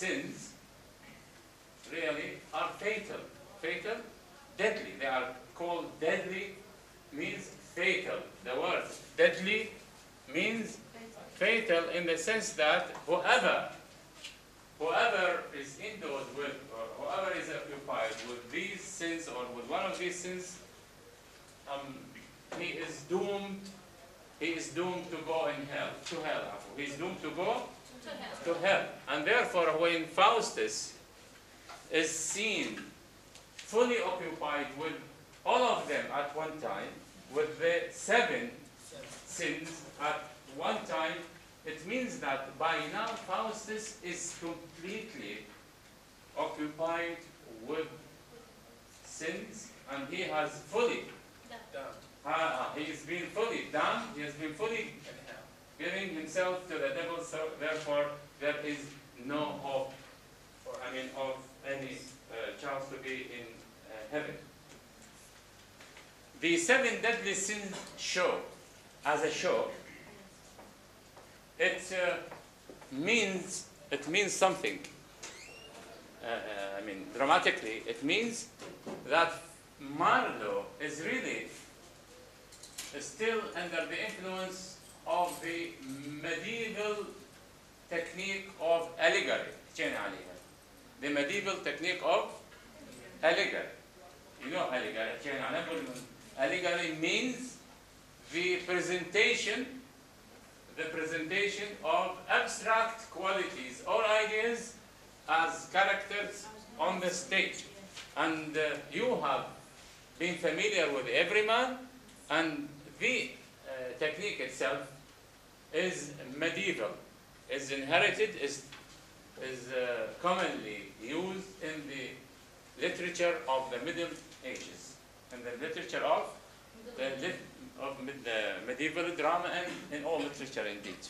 sins really are fatal. Fatal, deadly. They are called deadly, means fatal. The word deadly means fatal in the sense that whoever is endued with, or whoever is occupied with these sins or with one of these sins, he is doomed to go in hell, to hell. He is doomed to go to hell. And therefore, when Faustus is seen fully occupied with all of them at one time, with the 7 sins at one time, it means that by now Faustus is completely occupied with sins, and he has fully he has been fully damned, he has been fully giving himself to the devil, so therefore there is no hope, of any chance to be in heaven. The 7 deadly sins show, as a show, it means something. Dramatically, it means that Marlowe is really still under the influence of the medieval technique of allegory. The medieval technique of allegory. You know allegory. Allegory means the presentation of abstract qualities or ideas as characters on the stage. And you have been familiar with Everyman, and the technique itself is medieval, is inherited, is commonly used in the literature of the Middle Ages, in the literature of the medieval drama, and in all literature indeed.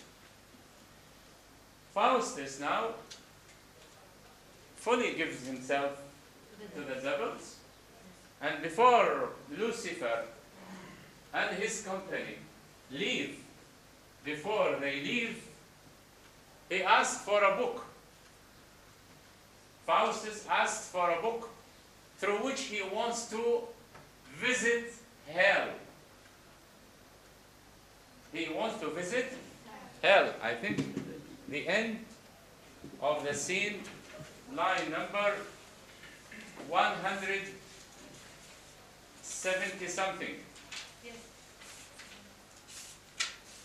Faustus now fully gives himself to the devils, and before Lucifer and his company leave, before they leave, he asked for a book. Faustus asked for a book through which he wants to visit hell. He wants to visit hell. I think the end of the scene, line number 170 something. Yes.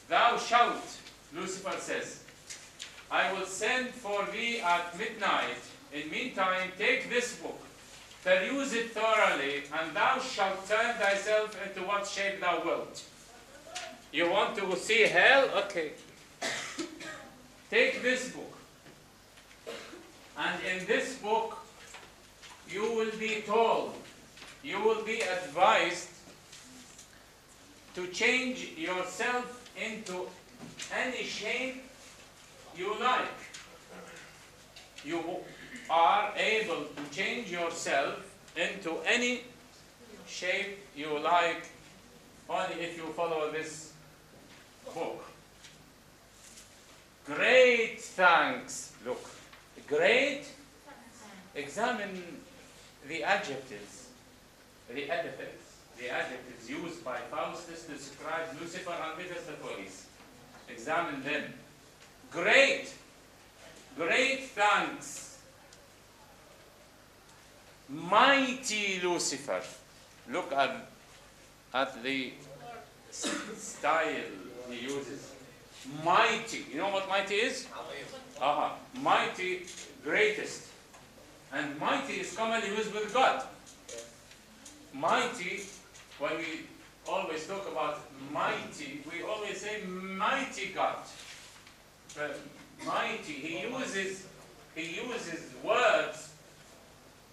Thou shalt, Lucifer says, I will send for thee at midnight. In meantime, take this book, peruse it thoroughly, and thou shalt turn thyself into what shape thou wilt. You want to see hell? Okay. Take this book. And in this book, you will be told, you will be advised to change yourself into any shape you like. You are able to change yourself into any shape you like, only if you follow this book. Great thanks. Look, great. Examine the adjectives, the adjectives used by Faustus to describe Lucifer and Mephistopheles. Examine them. Great. Great thanks. Mighty Lucifer. Look at the style he uses. Mighty. You know what mighty is? Mighty, greatest. And mighty is commonly used with God. Mighty, when we always talk about mighty, we always say mighty God. But mighty, he uses words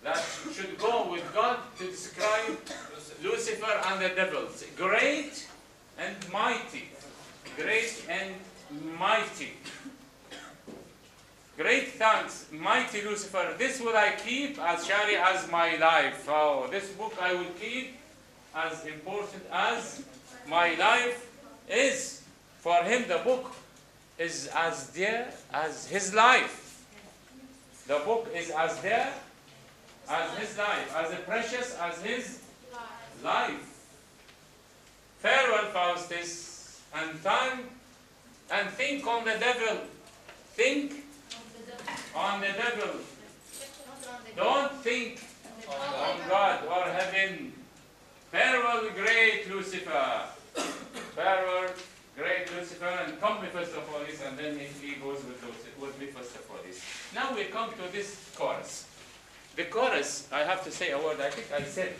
that should go with God to describe Lucifer and the devils. Great and mighty. Great and mighty. Great thanks, mighty Lucifer. This will I keep as surely as my life. Oh, this book I will keep as important as my life is. For him, the book is as dear as his life. The book is as dear as his life, as precious as his life. Farewell, Faustus, and think on the devil. Think on the devil. Don't think on God or heaven. Farewell, great Lucifer. Farewell, great Lucifer, and come Mephistopheles, and then he goes with Mephistopheles. Now we come to this chorus. The chorus, I have to say a word. I think I said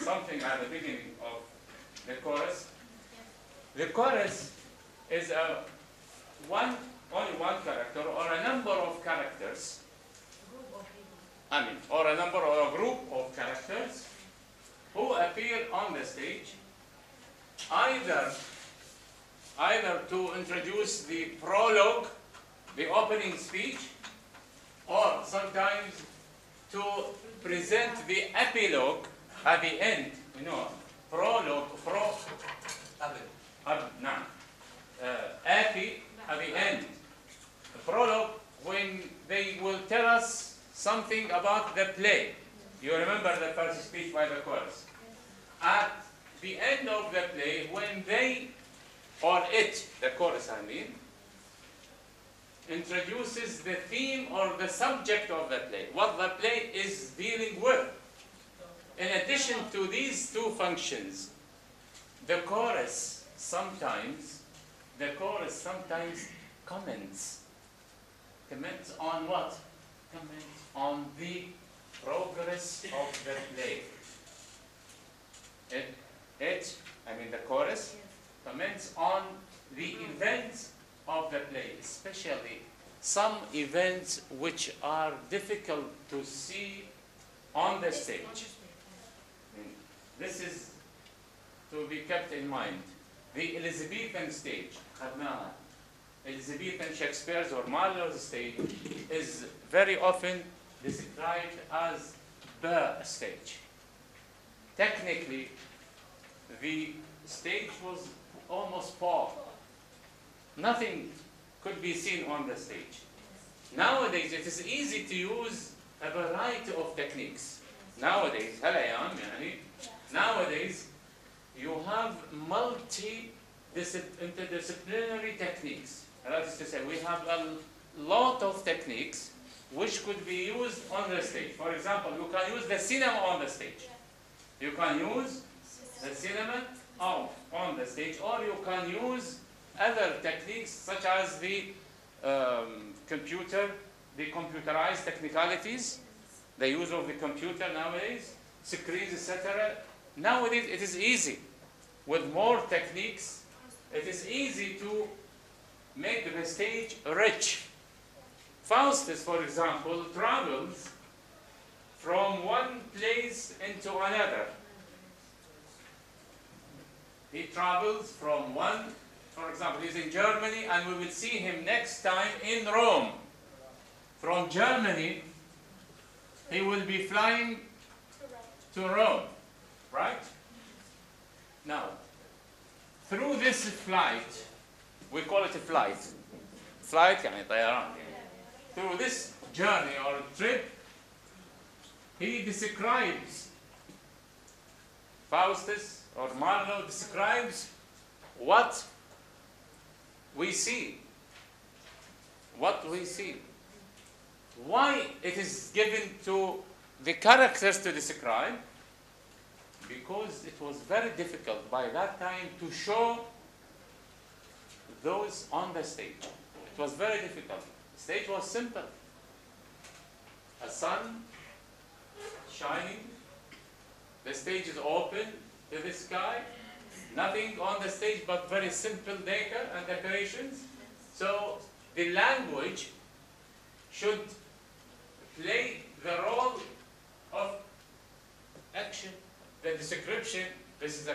something at the beginning of the chorus. The chorus is only one character or a number of characters. Or a number or a group of characters who appear on the stage, either to introduce the prologue, the opening speech, or sometimes to present the epilogue at the end. Prologue, epi at the end. The prologue, when they will tell us something about the play. You remember the first speech by the chorus. At the end of the play, when they, or it, the chorus introduces the theme or the subject of the play, what the play is dealing with. In addition to these two functions, the chorus sometimes comments. Comments on what? Comments on the progress of the play. The chorus comments on the events of the play, especially some events which are difficult to see on the stage. This is to be kept in mind. The Elizabethan stage, Elizabethan Shakespeare's or Marlowe's stage, is very often described as the stage. Technically, the stage was almost poor. Nothing could be seen on the stage. Nowadays, it is easy to use a variety of techniques. Nowadays, you have interdisciplinary techniques. That is to say, we have a lot of techniques which could be used on the stage. For example, you can use the cinema on the stage. You can use the cinema on the stage, or you can use other techniques such as the computerized technicalities, the use of the computer nowadays, screens, etc. Nowadays, it is easy. With more techniques, it is easy to make the stage rich. Faustus, for example, travels from one place into another. He travels from one, for example, he's in Germany, and we will see him next time in Rome. From Germany, he will be flying to Rome, right? Now, through this flight, we call it a flight. Flight, طيران. Through this journey or trip, he describes, Faustus or Marlowe describes what we see. What we see. Why it is given to the characters to describe? Because it was very difficult by that time to show those on the stage. It was very difficult. The stage was simple. A sun shining, the stage is open to the sky, nothing on the stage but very simple decor and decorations. So the language should play the role of action. The description, there is a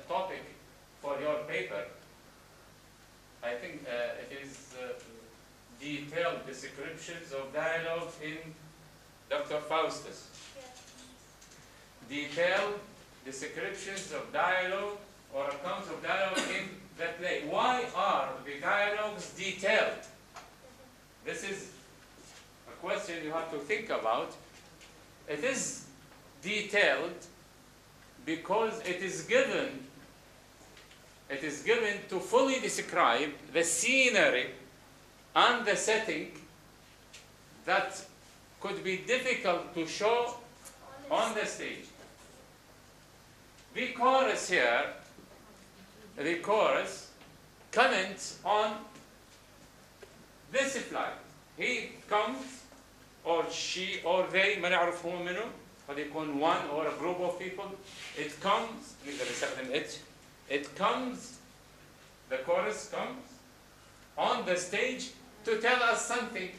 topic for your paper. I think it is detailed descriptions of dialogue in Dr. Faustus. Detailed descriptions of dialogue or accounts of dialogue in the play. Why are the dialogues detailed? This is question you have to think about. It is detailed because it is given to fully describe the scenery and the setting that could be difficult to show on the stage. The chorus here, the chorus comments on this slide. He comes, or she, or they, ما نعرف هو منه، قد يكون one or a group of people. It comes, it comes, the chorus comes on the stage to tell us something.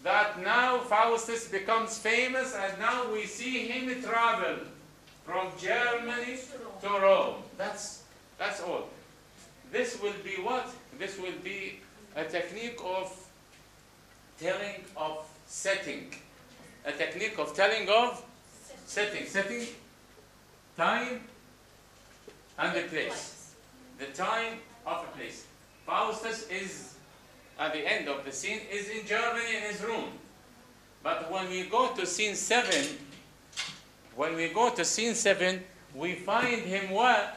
That now Faustus becomes famous, and now we see him travel from Germany to Rome. That's all. This will be what? This will be a technique of telling of setting. A technique of telling of setting. Setting, time, and the place. The time of a place. Faustus is, at the end of the scene, is in Germany in his room. But when we go to scene 7, we find him where?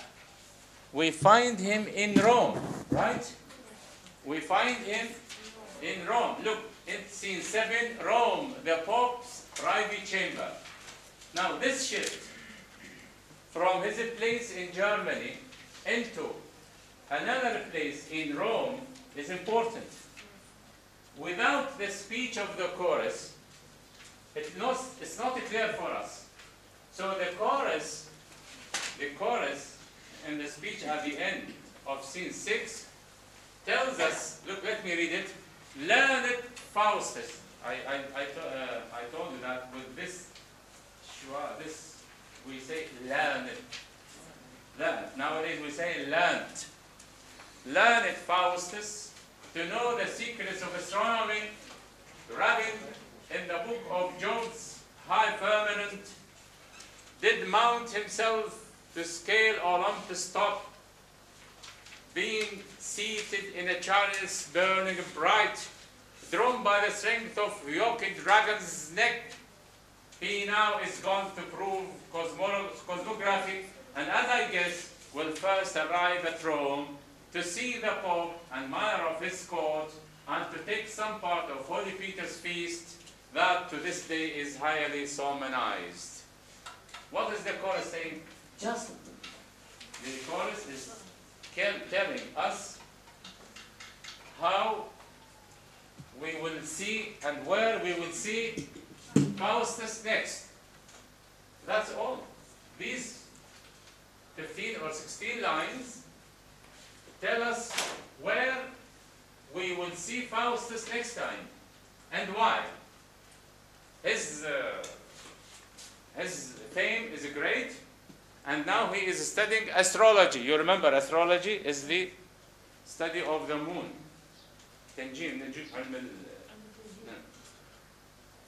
We find him in Rome, right? We find him in Rome. Look, in scene 7, Rome, the Pope's private chamber. Now this shift from his place in Germany into another place in Rome is important. Without the speech of the chorus, it's not clear for us. So the chorus in the speech at the end of scene 6 tells us, look, let me read it. Learned Faustus. I told you that with this we say learned. Nowadays we say learned. Learned Faustus, to know the secrets of astronomy, written in the book of Job's high firmament, did mount himself to scale Olympus top, being seated in a chalice burning bright, drawn by the strength of yoked dragon's neck. He now is gone to prove cosmography, and as I guess, will first arrive at Rome to see the Pope and manner of his court, and to take some part of Holy Peter's feast that to this day is highly solemnized. What is the chorus saying? Just the chorus is telling us how we will see and where we will see Faustus next. That's all. These 15 or 16 lines tell us where we will see Faustus next time and why. His fame is great, and now he is studying astrology. You remember astrology is the study of the moon.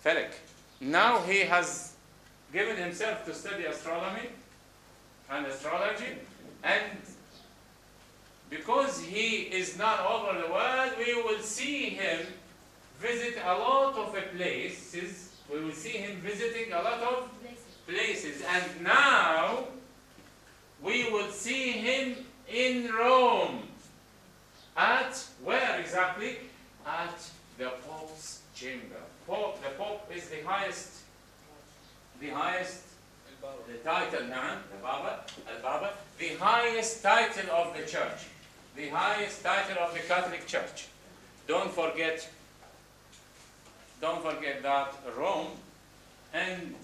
Felek. Now he has given himself to study astronomy and astrology, and because he is not over the world, we will see him visit a lot of places. We will see him visiting a lot of places. And now we will see him in Rome. At where exactly? At the Pope's chamber. The Pope is the highest, the title, the highest title of the church. The highest title of the Catholic Church. Don't forget that Rome and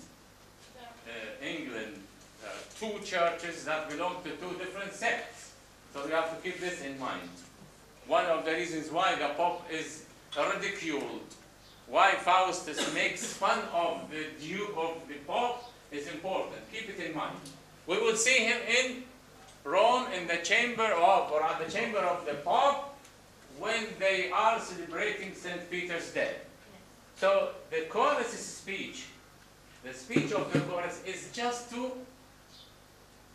England, two churches that belong to two different sects. So we have to keep this in mind. One of the reasons why the Pope is ridiculed, why Faustus makes fun of the Duke of the Pope, is important. Keep it in mind. We will see him in Rome in the chamber of, or at the chamber of the Pope, when they are celebrating St. Peter's Day. So the chorus's speech, the speech of the chorus, is just to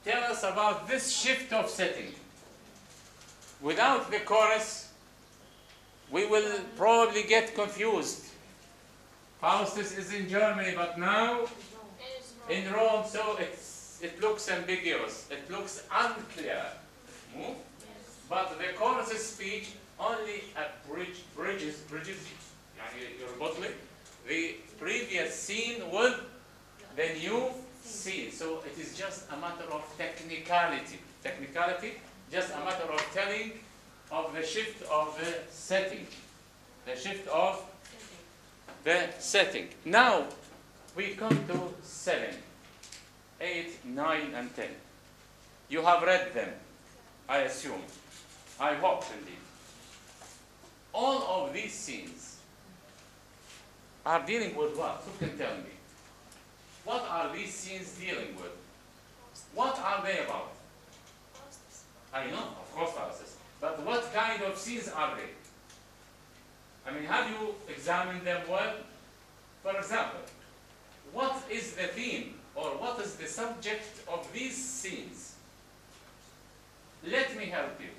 tell us about this shift of setting. Without the chorus, we will probably get confused Faustus is in Germany, but now in Rome, so it looks ambiguous. It looks unclear. Move. But the chorus's speech only bridges يعني the previous scene with the new scene. So it is just a matter of technicality. Technicality, just a matter of telling of the shift of the setting. The shift of the setting. Now we come to 7, 8, 9, and 10. You have read them, I assume. I hope indeed. All of these scenes are dealing with what? Who can tell me? What are these scenes dealing with? What are they about? I know, of course, Faustus. But what kind of scenes are they? I mean, have you examined them well? For example, what is the theme or what is the subject of these scenes? Let me help you.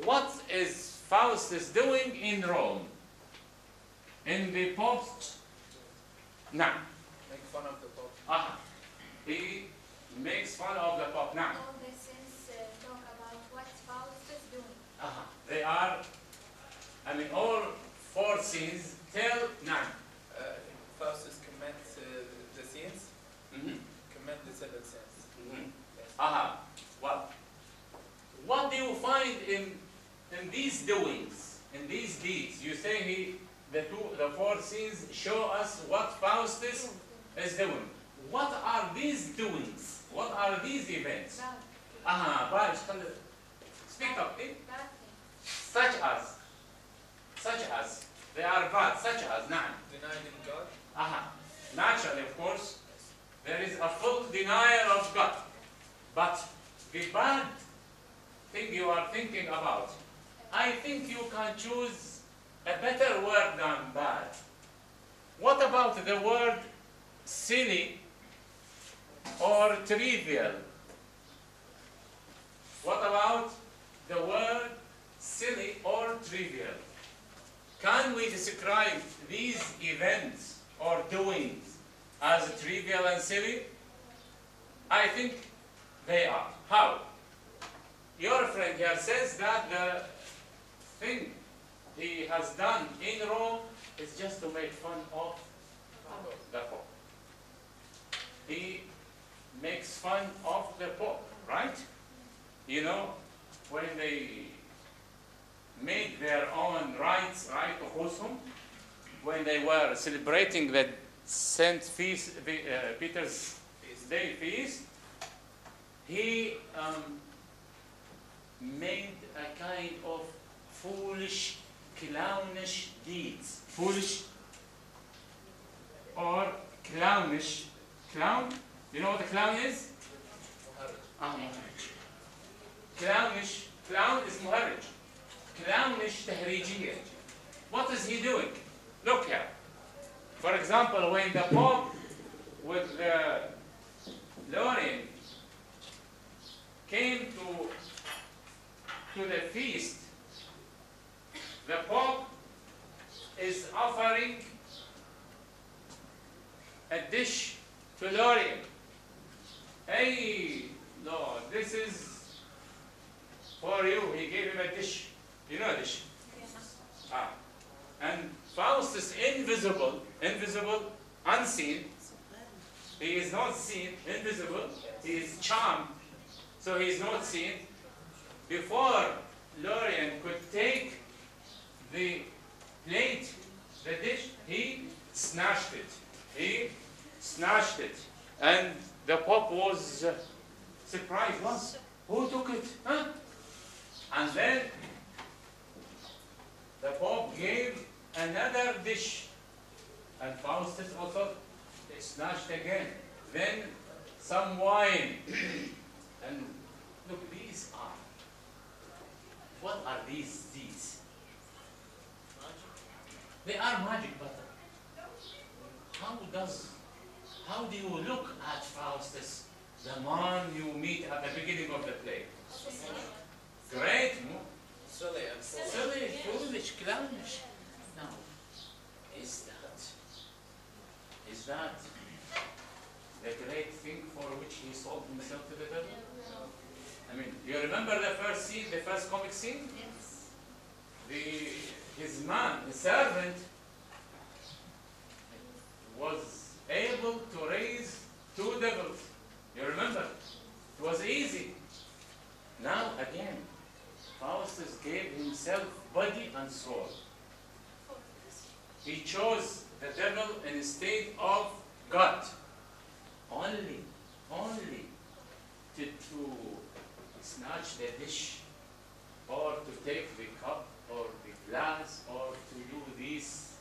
What is Faustus doing in Rome? In the post? Now. Make fun of the Pope. He makes fun of the Pope. Now. All the scenes talk about what Faustus doing. They are, I mean, all 4 scenes tell now. Faustus comments the scenes. Comment the 7 scenes. Yes. What do you find in these doings, in these deeds? You say the 4 scenes show us what Faustus is doing. What are these doings? What are these events? Speak up. Such as. They are bad. Such as. Nah. Denying God. Naturally, of course, there is a full denial of God. But the bad thing you are thinking about, I think you can choose a better word than bad. What about the word silly or trivial? What about the word silly or trivial? Can we describe these events or doings as trivial and silly? I think they are. How? Your friend here says that the thing he has done in Rome is just to make fun of the Pope. He makes fun of the Pope, right? You know, when they made their own rites, right, when they were celebrating the Saint Peter's Day feast, he made a kind of foolish, clownish deeds. Foolish or clownish. Clown? You know what a clown is? Clownish. Clown is muharrij. Clownish تهريجية. What is he doing? Look here. For example, when the Pope with the Lorraine came to the feast, the Pope is offering a dish to Lorraine. Hey, Lord, this is for you. He gave him a dish. You know a dish? Yes. And Faustus, invisible, unseen. He is not seen, invisible. He is charmed, so he is not seen. Before Lorraine could take the plate, the dish, he snatched it. And the Pope was surprised. What? Who took it? Huh? And then the Pope gave another dish. And Faustus also snatched again. Then some wine. And look, these are. What are these deeds? They are magic, but how do you look at Faustus, the man you meet at the beginning of the play? Great, no? Silly, foolish, clownish. Now, is that Is that the great thing for which he sold himself to the devil? I mean, you remember the first scene, the first comic scene? His man, his servant, was able to raise 2 devils. You remember? It was easy. Now again, Faustus gave himself body and soul. He chose the devil instead of God. Only to snatch the dish, or to take the cup, or the glass, or to do these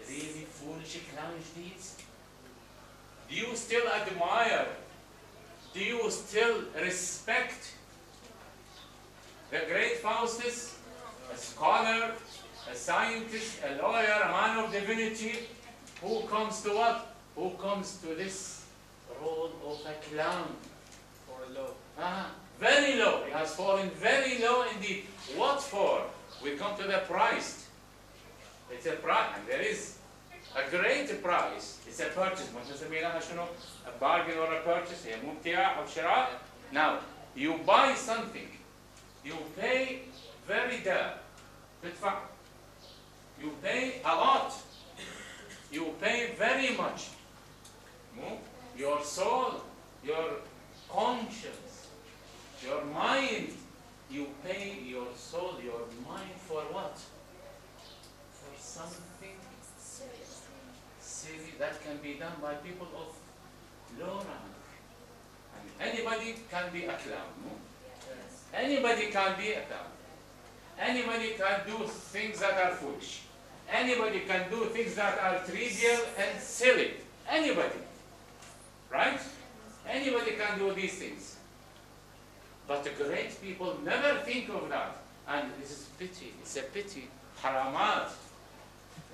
really foolish, clownish deeds. Do you still admire, do you still respect the great Faustus, a scholar, a scientist, a lawyer, a man of divinity, who comes to what? Who comes to this role of a clown? For a low. Very low. He has fallen very low indeed. What for? We come to the price. It's a price, and there is a great price. It's a purchase. ما نسميها شنو? A bargain or a purchase. هي مو ابتياع أو شراء. Now, you buy something. You pay very dear. تدفع. You pay a lot. You pay very much. Your soul, your conscience, your mind. You pay your soul, your mind for what? For something silly that can be done by people of low rank. And anybody can be a clown. No? Anybody can be a clown. Anybody can do things that are foolish. Anybody can do things that are trivial and silly. Anybody. Right? Anybody can do these things. But the great people never think of that. And this is pity. It's a pity. Haramat.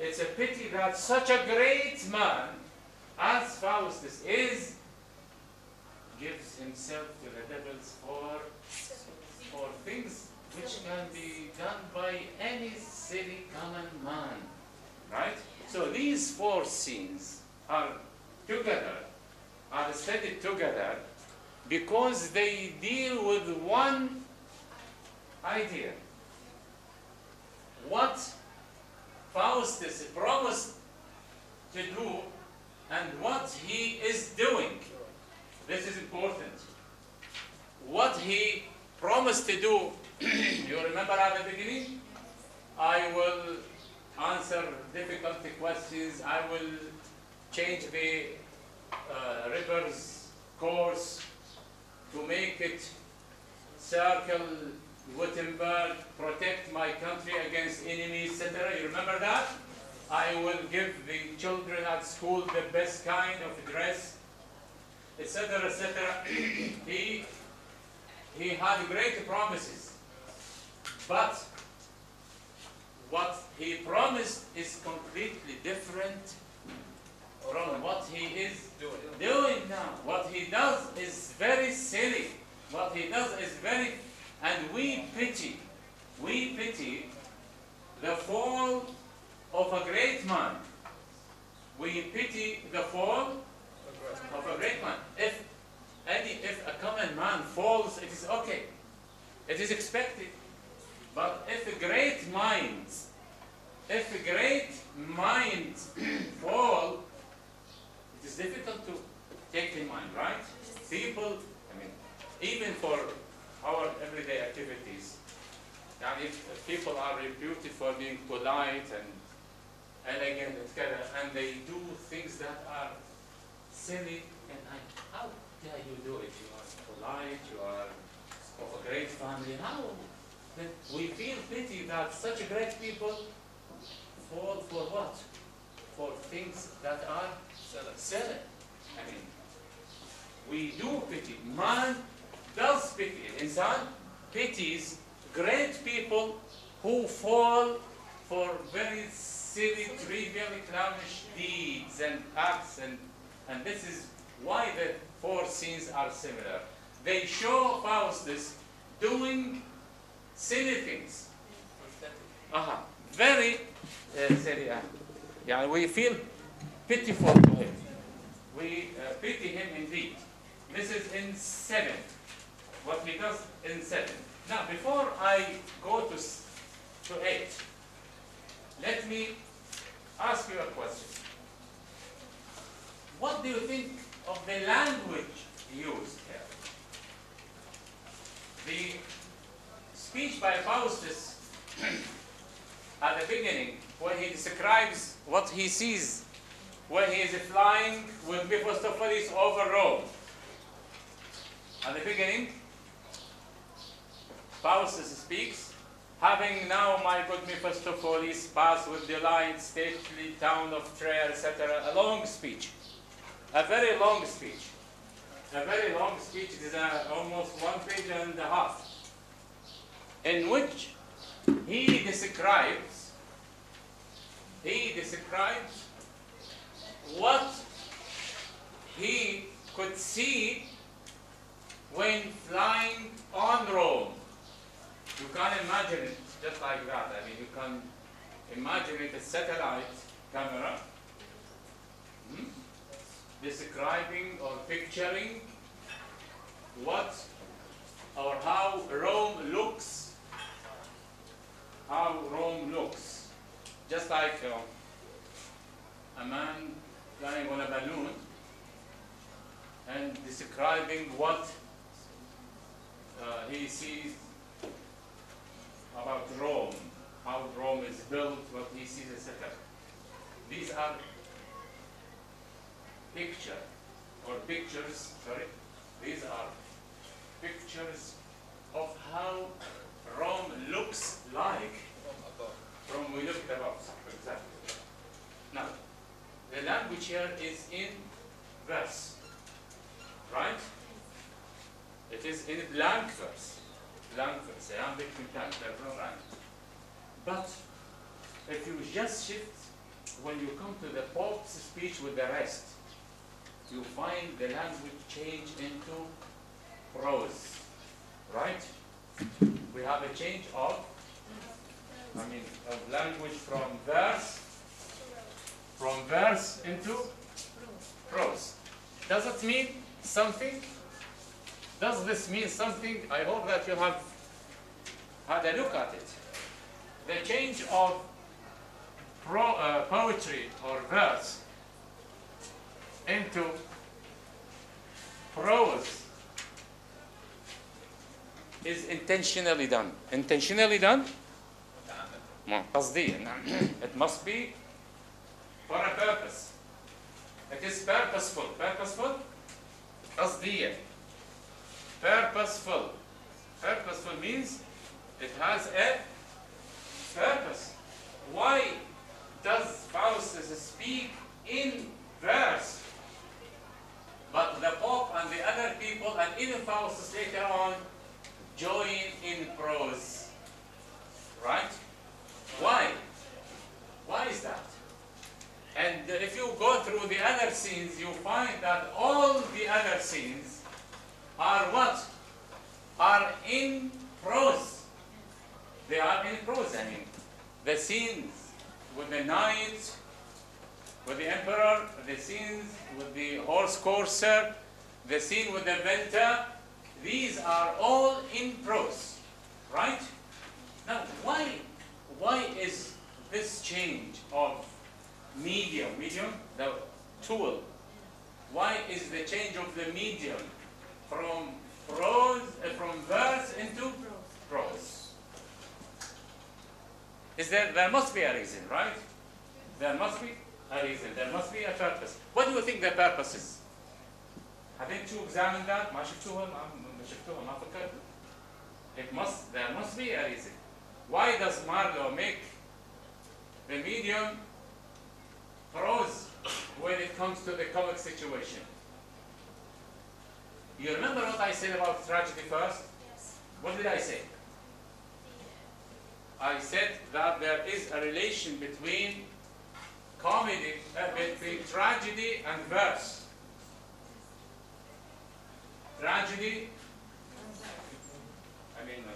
It's a pity that such a great man as Faustus is, gives himself to the devils for things which can be done by any silly common man. Right? So these 4 scenes are together, are studied together, because they deal with one idea. What Faustus promised to do and what he is doing. This is important. What he promised to do, you remember at the beginning? I will answer difficult questions. I will change the river's course to make it circle Wittenberg, protect my country against enemies, etc. You remember that? I will give the children at school the best kind of dress, etc., etc. He had great promises. But what he promised is completely different from what he is doing now. What he does is very silly. What he does is very... And we pity the fall of a great man. We pity the fall of a great man. If a common man falls, it is okay. It is expected. But if a great minds fall, it is difficult to take in mind, right? People, even for our everyday activities, and if people are reputed for being polite and elegant, and they do things that are silly, and how dare you do it? You are polite, you are of a great family. How? We feel pity that such great people fall for what? For things that are silly. We do pity. Man does pity. Insan pities great people who fall for very silly, trivial, clownish deeds and acts, and this is why the 4 scenes are similar. They show Faustus doing silly things. Very silly. We feel pitiful to him. We pity him indeed. This is in 7. What he does in 7. Now, before I go to 8, let me ask you a question. What do you think of the language used here? The speech by Faustus at the beginning, when he describes what he sees when he is flying with Mephistopheles over Rome. At the beginning, Faustus speaks, having now my good Mephistopheles passed with delight, stately town of Tyre, etc. A long speech. A very long speech. A very long speech. It is almost 1.5 pages, in which he describes what he could see when flying on Rome. You can imagine it just like that. I mean, you can imagine it a satellite camera describing or picturing what or how Rome looks. How Rome looks. Just like a man flying on a balloon and describing what he sees about Rome, how Rome is built, what he sees, etc. These are pictures. These are pictures of how Rome looks like from we looked above. Exactly. Now, the language here is in verse, right? It is in blank verse. Iambic pentameter, right? But if you just shift, when you come to the Pope's speech with the rest, you find the language change into prose, right? We have a change of language from verse into prose. Does it mean something? Does this mean something? I hope that you have had a look at it. The change of poetry or verse into prose is intentionally done. Intentionally done? قصديا. It must be for a purpose. It is purposeful. Purposeful? قصديا. Purposeful. Purposeful means it has a purpose. Why does Faustus speak in verse, but the Pope and the other people and even Faustus later on join in prose? Right? Why? Why is that? And if you go through the other scenes, you find that all the other scenes are what? Are in prose. They are in prose. I mean, the scenes with the knight, with the emperor, the scenes with the horse courser, the scene with the venter, these are all in prose, right? Now, why is this change of medium, the tool, why is the change of the medium from verse into prose? There must be a reason, right? There must be a reason. There must be a purpose. What do you think the purpose is? Haven't you examined that? ما فكرت. There must be a reason. Why does Marlowe make the medium prose when it comes to the comic situation? You remember what I said about tragedy first? Yes. What did I say? I said that there is a relation between between tragedy and verse. Tragedy,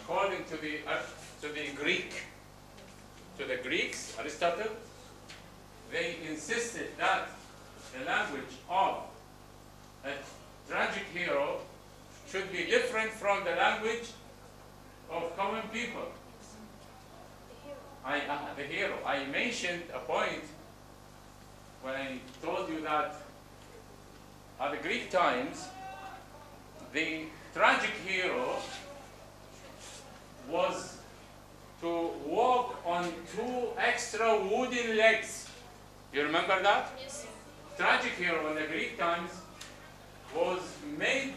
according to the Greeks, Aristotle, they insisted that the language of a tragic hero should be different from the language of common people. The hero. I mentioned a point when I told you that at the Greek times, the tragic hero was to walk on 2 extra wooden legs. You remember that? Yes. Tragic hero in the Greek times was made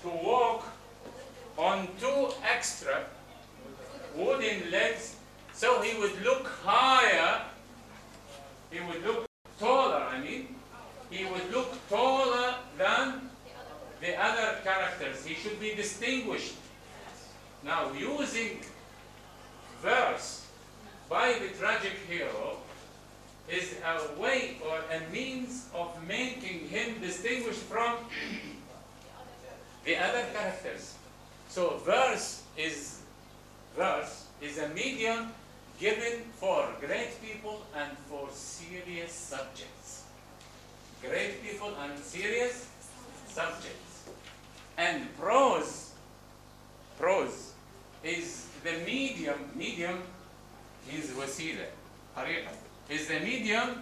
to walk on 2 extra wooden legs, so he would look higher, he would look taller, he would look taller than the other characters. He should be distinguished. Now, using verse by the tragic hero is a way or a means of making him distinguished from the other characters. So verse is a medium given for great people and for serious subjects. Great people and serious subjects. And prose is the medium means wasila, tariqa, is the medium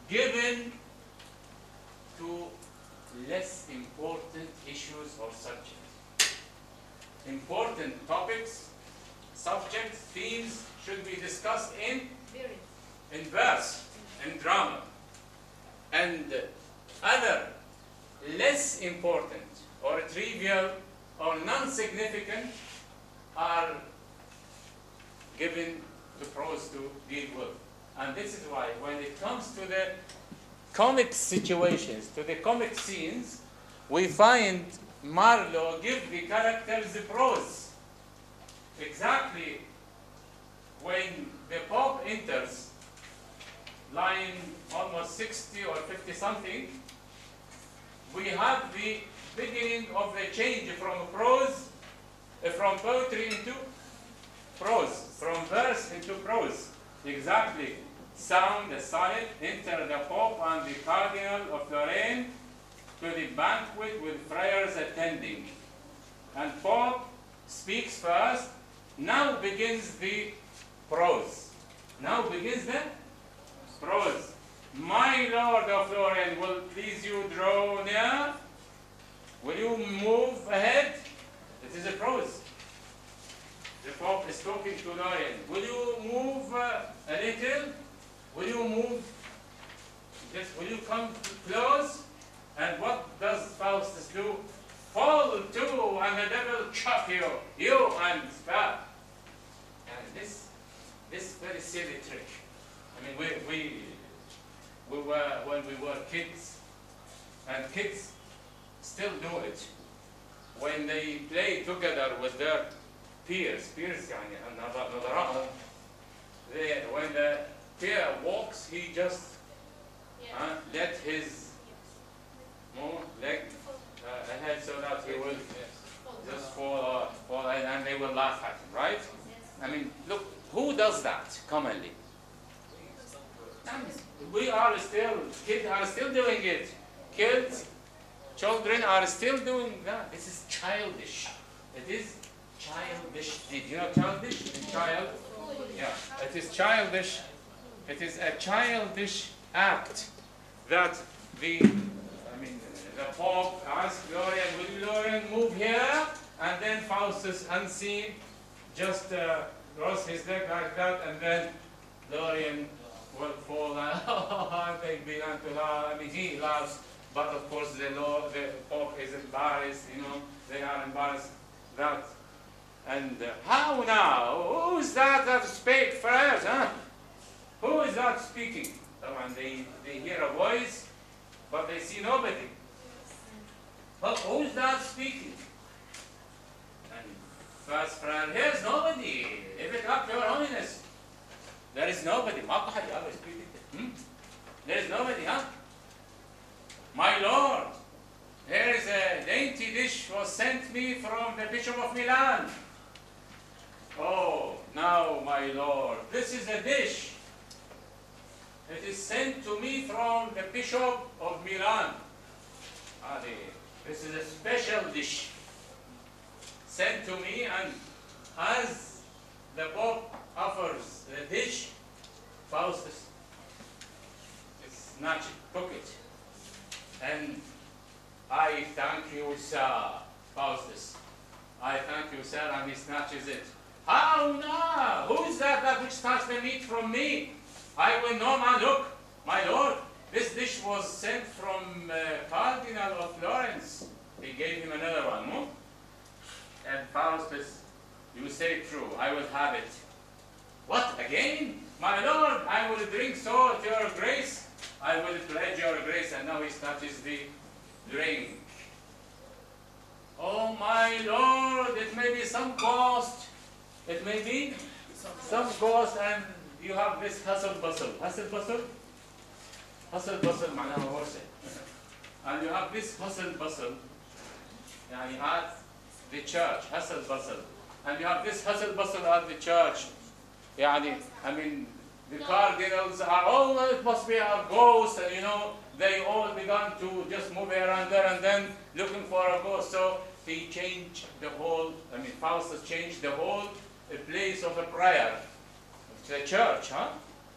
given to less important issues or subjects. Important topics, subjects, themes should be discussed in verse, in drama. And other less important or trivial or non-significant are given to prose to deal with. And this is why when it comes to the comic situations, to the comic scenes, we find Marlowe give the characters the prose. Exactly when the Pope enters, line almost 60 or 50 something, we have the beginning of the change from prose, from poetry into prose, from verse into prose. Exactly. Sound the sonnet, enter the Pope and the Cardinal of Lorraine to the banquet with friars attending. And Pope speaks first. Now begins the prose. Now begins the prose. My Lord of Lorraine, will please you draw near? Will you move ahead? It is a prose. The Pope is talking to Lorraine. Will you move a little? Will you move? Will you come close? And what does Faustus do? Fall to, and the devil chop you, and spare. And this very silly trick. I mean, we were when we were kids, and kids still do it when they play together with their peers. يعني نظراء. When the peer walks, he just let his leg ahead so that he will just fall, and they will laugh at him, right? I mean, look, who does that commonly? We are still, kids are still doing it. Kids, children are still doing that. This is childish. It is childish. Did you know childish? Child? Yeah. It is childish. It is a childish act that the Pope asked Lorraine, will Lorraine move here? And then Faustus, unseen, just cross his leg like that, and then Lorraine will fall and they began to laugh. I mean, he laughs, but of course the Pope is embarrassed, they are embarrassed that. And how now? Who's that spake first, huh? Who is that speaking? And they hear a voice, but they see nobody. But who's that speaking? And first friend, here's nobody. Give it up, Your Holiness. There is nobody. There is nobody, huh? My Lord, here is a dainty dish was sent me from the Bishop of Milan. Oh, now, my Lord, this is a dish. It is sent to me from the Bishop of Milan. This is a special dish sent to me, and as the Pope offers the dish, Faustus snatched it, took it, and I thank you, sir, Faustus. I thank you, sir, and he snatches it. How now? Who is that which snatched the meat from me? I will know, man. Look, my lord, this dish was sent from Cardinal of Florence. He gave him another one, no? And Faustus, you say true, I will have it. What, again? My lord, I will drink so to your grace. I will pledge your grace. And now he snatches the drink. Oh, my lord, it may be some ghost. It may be some ghost, and you have this hustle bustle. Hustle bustle? Hustle bustle معناها ورثة. And you have this hustle bustle. يعني at the church, hustle bustle. And you have this hustle bustle at the church. يعني, I mean, the cardinals are all, it must be a ghost, and you know, they all began to just move around there and then looking for a ghost. So he changed the whole, I mean, Faustus changed the whole place of a prayer. The church,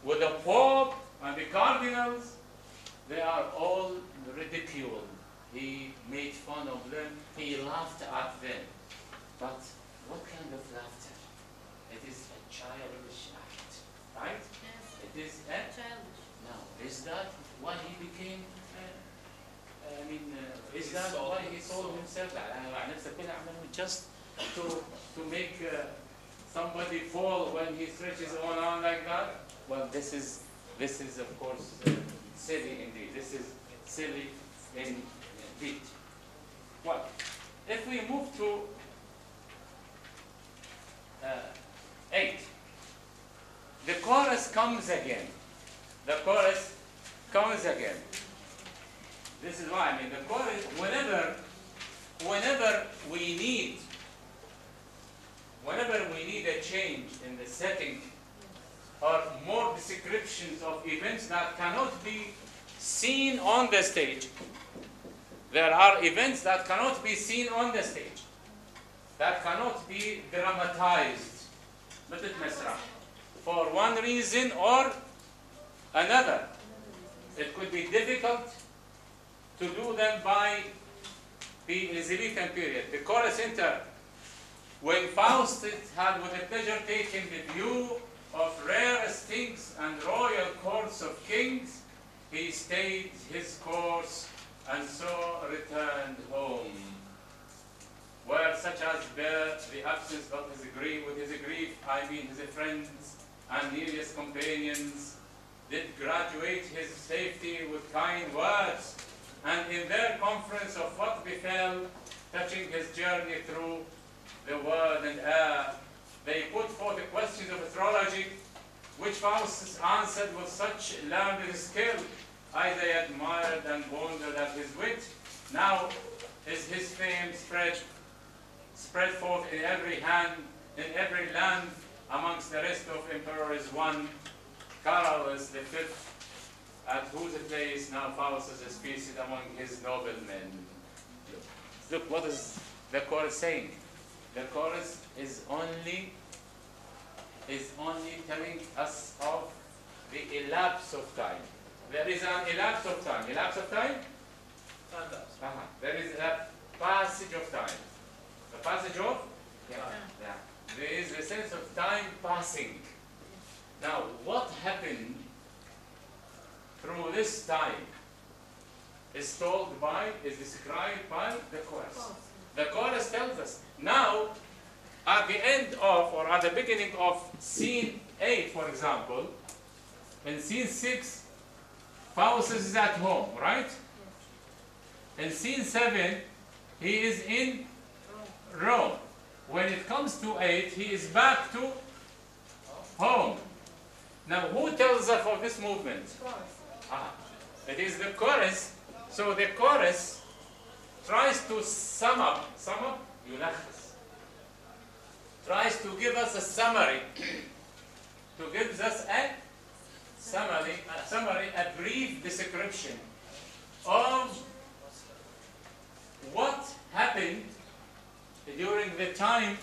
with the Pope and the cardinals, they are all ridiculed. He made fun of them. He laughed at them. But what kind of laughter? It is a childish act, right? Yes. It is a Childish. now. Is that why he became? Is that why he sold himself? Just to make somebody fall when he stretches one arm like that? Well, this is of course silly indeed. This is silly indeed. Well, if we move to 8, the chorus comes again. The chorus comes again. This is why, I mean, the chorus, whenever we need a change in the setting, or more descriptions of events that cannot be seen on the stage. There are events that cannot be seen on the stage, that cannot be dramatized, مثل مسرح, for one reason or another. It could be difficult to do them by the Elizabethan period. The chorus center, when Faustus had with a pleasure taken the view of rarest things and royal courts of kings, he stayed his course and so returned home, where such as bear the absence of his grief, with his grief, I mean his friends and nearest companions, did graduate his safety with kind words, and in their conference of what befell, touching his journey through the world and air, they put forth the questions of astrology, which Faustus answered with such learned skill, I they admired and wondered at his wit. Now is his fame spread forth in every land, amongst the rest of emperors one, Carolus the Fifth, at whose place now Faustus is feasted among his noblemen. Look, what is the chorus saying? The chorus is only telling us of the elapse of time. There is an elapse of time. Elapse of time? Time lapse. There is a passage of time. The passage of? Yeah. There is a sense of time passing. Now, what happened through this time is described by the chorus. The chorus tells us. Now, at the end of, or at the beginning of scene 8, for example, in scene 6, Faustus is at home, right? In scene 7, he is in Rome. When it comes to 8, he is back to home. Now, who tells us of this movement? It is the chorus. So the chorus tries to sum up, يلخص, tries to give us a summary, to give us a a brief description of what happened during the time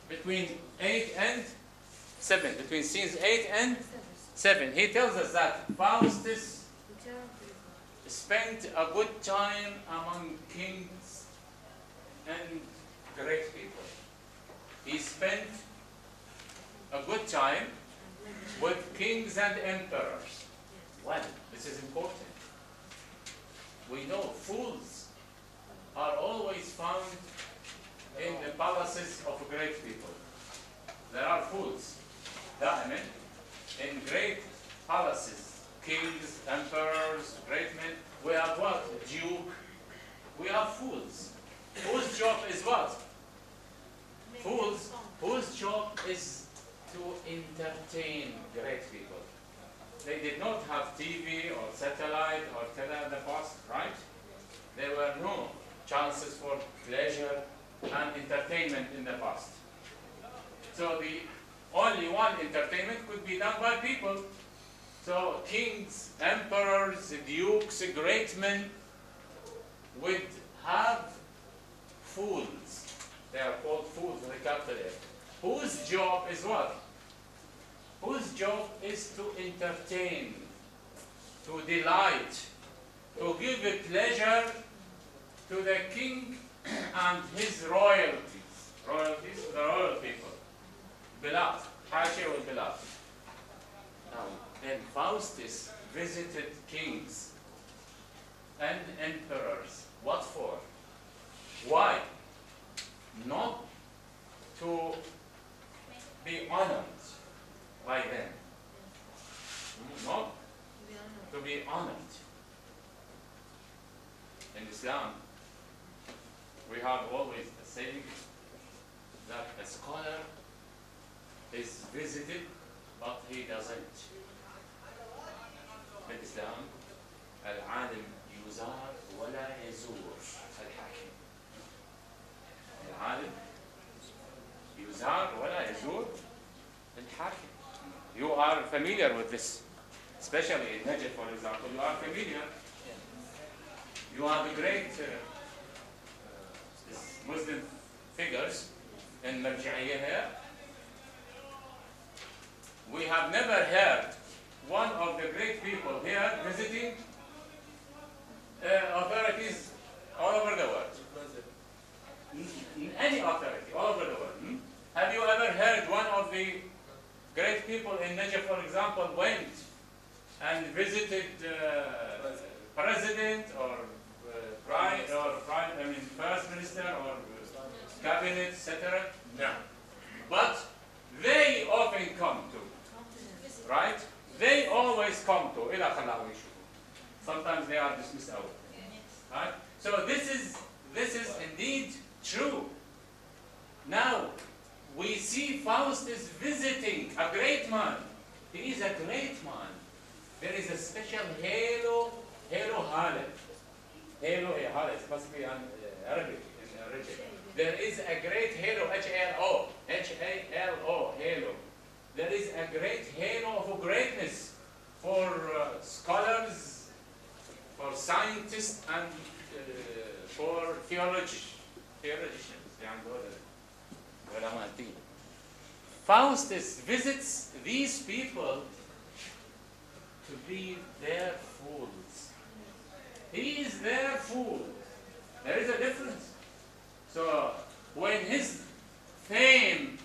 between 8 and 7, between scenes 8 and 7. He tells us that Faustus spent a good time among kings and great people. He spent a good time with kings and emperors. Well, this is important. We know fools are always found in the palaces of great people. There are fools. دائما in great palaces, kings, emperors, great men. We have what? Duke. We have fools. Whose job is what? Fools. Whose job is to entertain great people. They did not have TV or satellite or tele in the past, right? There were no chances for pleasure and entertainment in the past. So the only one entertainment could be done by people. So kings, emperors, dukes, great men would have fools. They are called fools in the capital F. Whose job is what? Whose job is to entertain, to delight, to give a pleasure to the king and his royalties. Royalties, the royal people. Bilad, Hasha wal Bilad. Now, then Faustus visited kings and emperors. What for? Why? Not to be honored by them. Not to be honored. In Islam, we have always a saying that a scholar is visited, but he doesn't. في الإسلام العالم يزار ولا يزور الحاكم. العالم يزار ولا يزور الحاكم. You are familiar with this, especially in Najaf, for example. You are familiar. You have the great Muslim figures in Marji'iyya here. We have never heard one of the great people here visiting authorities all over the world. Any authority all over the world. Have you ever heard one of the great people in Najaf, for example, went and visited president or first minister or cabinet, etc.? No. But they often come to, right? They always come to. Sometimes they are dismissed out. Right? So this is indeed true. Now we see Faustus visiting a great man. He is a great man. There is a special halo halo. Halo is possibly an Arabic. There is a great halo, H-A-L-O, halo. There is a great halo of greatness for scholars, for scientists, and for theologians. Faustus visits these people to be their fools. He is their fool. There is a difference. So when his fame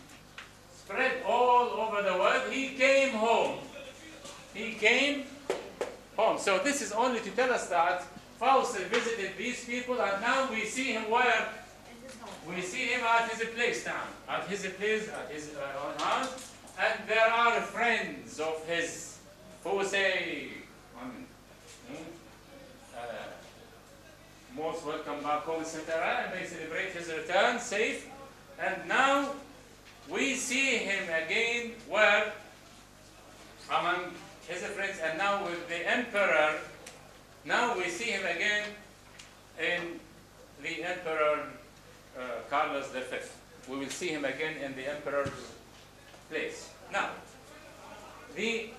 spread all over the world, he came home. He came home. So this is only to tell us that Faustus visited these people, and now we see him where? We see him at his place now. At his place, at his own house. And there are friends of his who say, most welcome back home, etc. And they celebrate his return safe. And now we see him again where? Among his friends, and now with the emperor. Now we see him again in the emperor Carlos V. We will see him again in the emperor's place. Now, the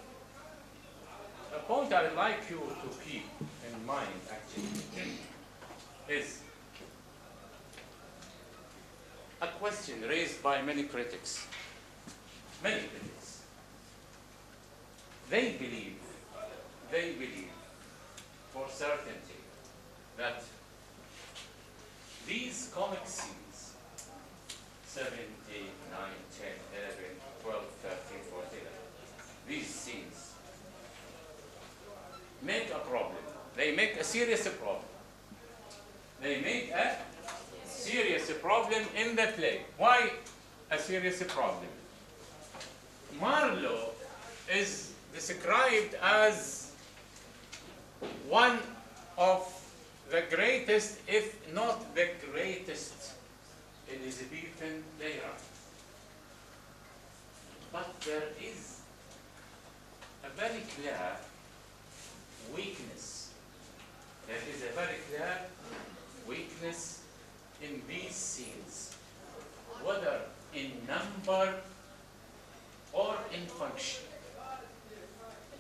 a point I would like you to keep in mind, actually, is a question raised by many critics. Many critics. They believe for certainty that these comic scenes, 7, 8, 9, 10, 11, 12, 13, 14, these scenes make a problem. They make a serious problem. They make a serious problem in the play. Why a serious problem? Marlowe is described as one of the greatest, if not the greatest, Elizabethan playwright. But there is a very clear weakness. There is a very clear weakness in these scenes, whether in number or in function.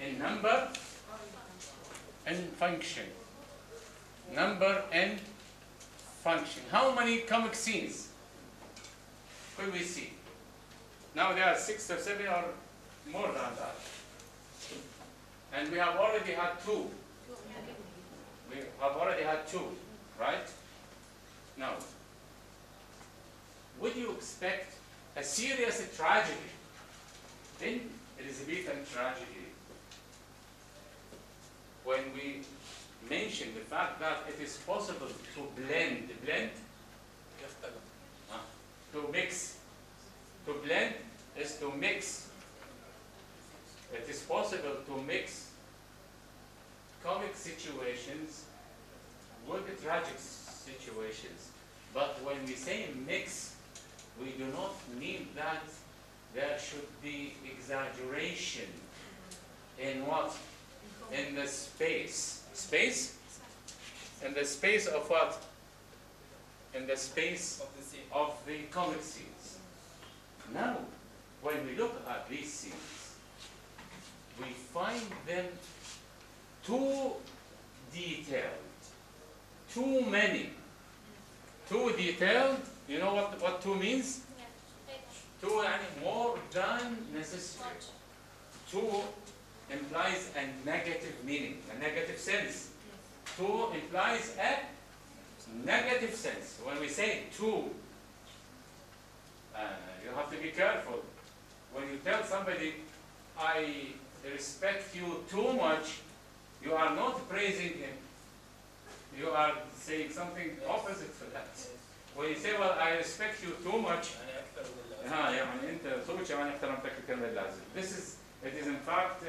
In number and function. Number and function. How many comic scenes could we see? Now there are 6 or 7 or more than that. And we have already had 2. We have already had 2, right? Now, would you expect a serious tragedy in Elizabethan tragedy when we mention the fact that it is possible to blend, to mix. To blend is to mix. It is possible to mix comic situations with the tragic situations. But when we say mix, we do not mean that there should be exaggeration in what? In the space. Space? In the space of what? In the space Of the scene. of the comic scenes. Now, when we look at these scenes, we find them too detailed, too many. Too detailed, you know what too means? Too and more than necessary. Too implies a negative meaning, a negative sense. Too implies a negative sense. When we say too, you have to be careful. When you tell somebody, I respect you too much, you are not praising him. You are saying something opposite to that. When you say, well, I respect you too much, it is in fact,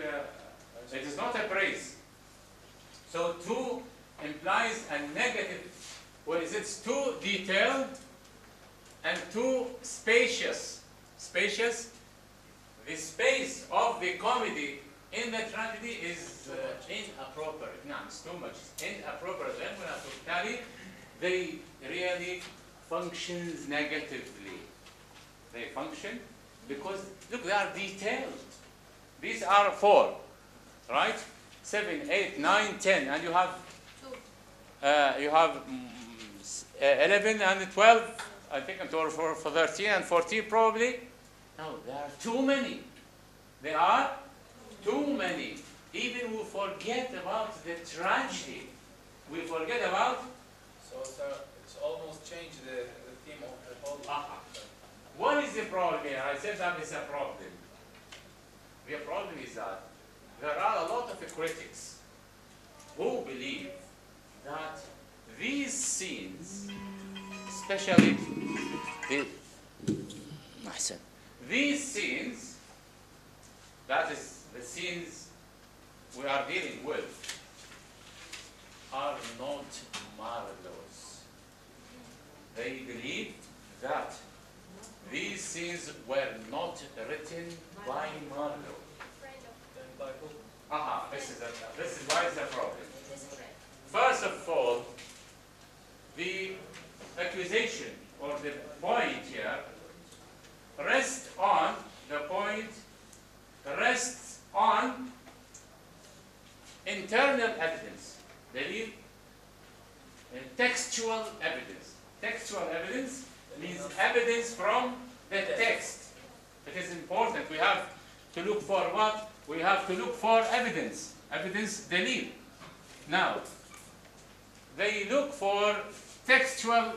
it is not a praise. So too implies a negative, whereas it's too detailed and too spacious. Spacious, the space of the comedy in the tragedy is inappropriate. No, it's too much. Inappropriate. And when I tell you, they really functions negatively. They function because, look, they are detailed. These are 4, right? 7, 8, 9, 10, and you have 11 and 12, I think, until for 13 and 14 probably. No, there are too many. There are too many. Even we forget about the tragedy. We forget about. So it's almost changed the theme of the whole. What is the problem here? I said that is a problem. The problem is that there are a lot of critics who believe that these scenes, especially these scenes, that is the scenes we are dealing with, are not Marlowe's. They believe that these scenes were not written by Marlowe. Then by who? This is why it's a problem. First of all, the accusation or the point here rests on internal evidence. دليل textual evidence. Textual evidence means evidence from the text. It is important. We have to look for what? We have to look for evidence. Evidence, دليل. Now, they look for textual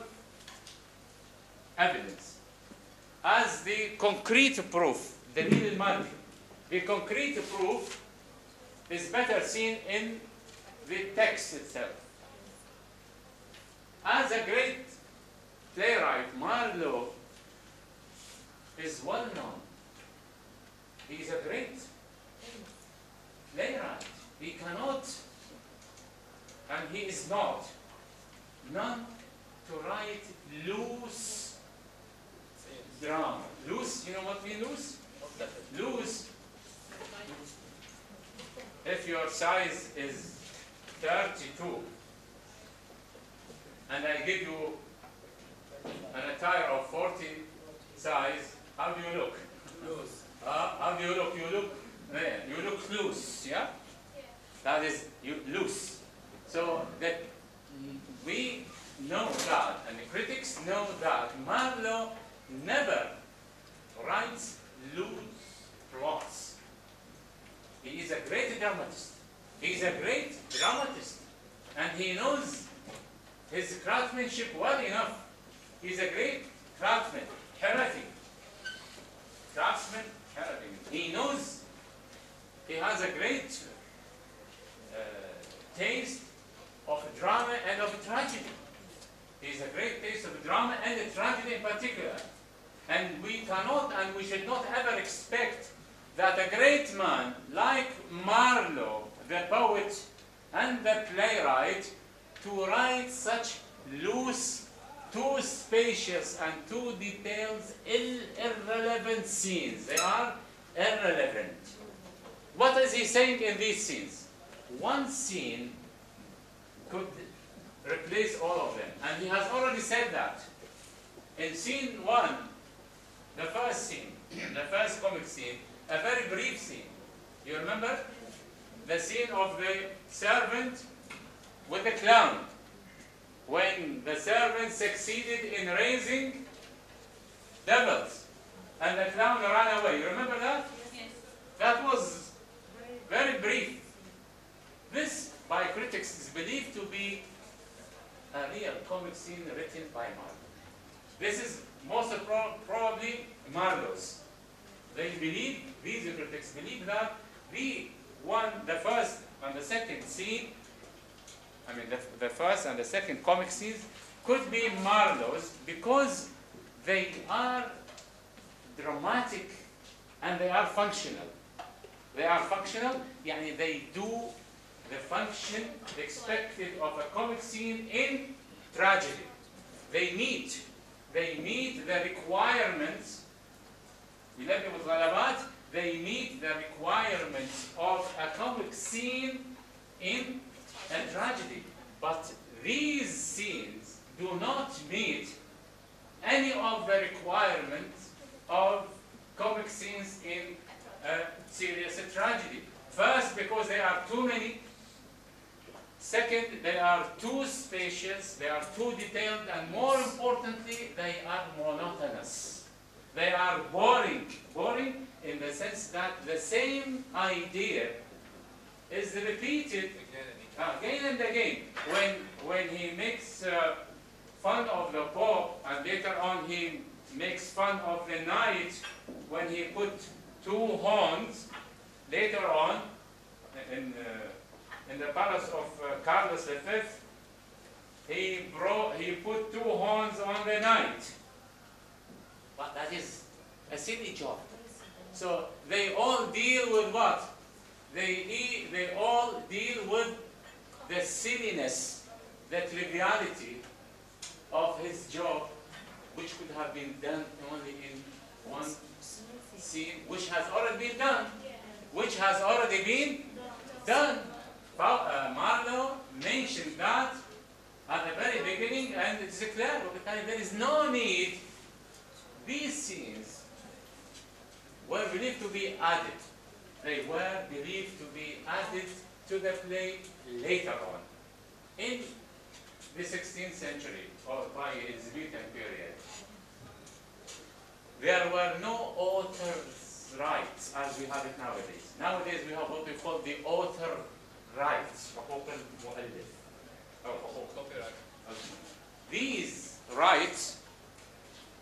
evidence as the concrete proof. دليل المادي. The concrete proof is better seen in the text itself. As a great playwright, Marlowe is well known. He is a great playwright. He cannot, and he is not, none to write loose drama. Loose, you know what means loose? Loose. If your size is 32, and I give you an attire of 40 size, how do you look? Loose. How do you look? You look loose, yeah? That is loose. So that we know that, and the critics know that Marlowe never writes loose plots. He is a great dramatist. He is a great dramatist, and he knows his craftsmanship well enough. He is a great craftsman, heretic. Craftsman, heretic. He knows. He has a great taste of drama and of tragedy. He has a great taste of drama and tragedy in particular. And we cannot and we should not ever expect that a great man like Marlowe, the poet and the playwright, to write such loose, too spacious and too detailed, irrelevant scenes. They are irrelevant. What is he saying in these scenes? One scene could replace all of them. And he has already said that. In scene 1, the first scene, the first comic scene, a very brief scene. You remember? The scene of the servant with the clown. When the servant succeeded in raising devils and the clown ran away. You remember that? Yes. That was very brief. This, by critics, is believed to be a real comic scene written by Marlowe. This is most probably Marlowe's. They believe, these critics believe that the first and the second scene, the first and the second comic scenes could be Marlowe's because they are dramatic and they are functional. They are functional, yani they do the function expected of a comic scene in tragedy. They meet the requirements. They meet the requirements of a comic scene in a tragedy. But these scenes do not meet any of the requirements of comic scenes in a serious tragedy. First, because they are too many. Second, they are too spacious, they are too detailed, and more importantly, they are monotonous. They are boring. Boring in the sense that the same idea is repeated again and again. When he makes fun of the Pope, and later on he makes fun of the knight when he put two horns, later on in the palace of Carlos V, he put two horns on the knight. But that is a silly job. So they all deal with what? They all deal with the silliness, the triviality of his job, which could have been done only in one scene, which has already been done. Which has already been done. Marlowe mentioned that at the very beginning, and it's clear, there is no need. These scenes were believed to be added. They were believed to be added to the play later on. In the 16th century, or by Elizabethan period, there were no author's rights as we have it nowadays. Nowadays we have what we call the author rights, حقوق المؤلف, or حقوق Copyright. These rights,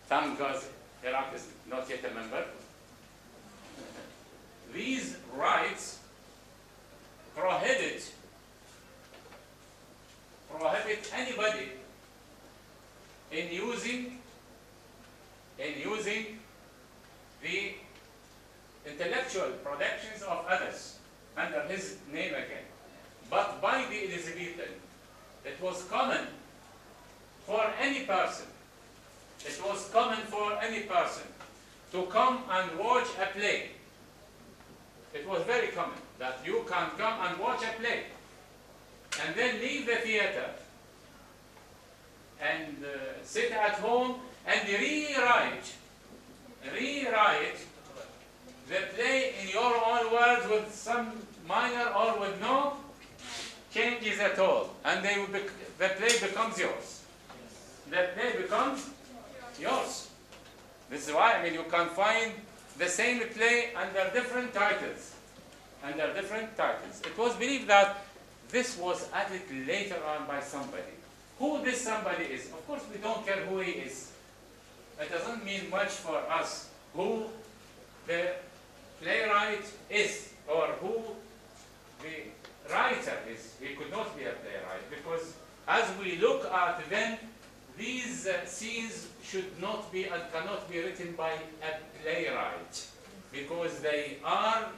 thank God Iraq is not yet a member, these rights prohibit anybody in using the intellectual productions of others under his name again. But by the Elizabethan, it was common for any person, to come and watch a play. It was very common that you can come and watch a play and then leave the theater and sit at home and rewrite the play in your own words with some minor or with no changes at all, and the play becomes yours. The play becomes yours. This is why, I mean, you can find the same play under different titles. It was believed that this was added later on by somebody. Who this somebody is, of course we don't care who he is. It doesn't mean much for us who the playwright is or who the writer is. He could not be a playwright because as we look at them, these scenes should not be and cannot be written by a playwright because they are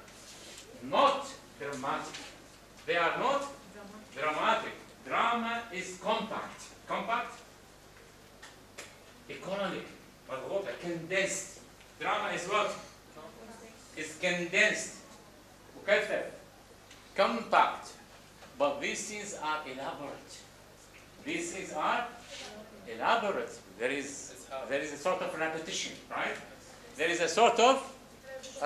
not dramatic. They are not dramatic. Drama is compact. Compact? Economic. Condensed. Drama is what? Is condensed. مكثف. Compact. But these scenes are elaborate. There is a sort of repetition, right? There is a sort of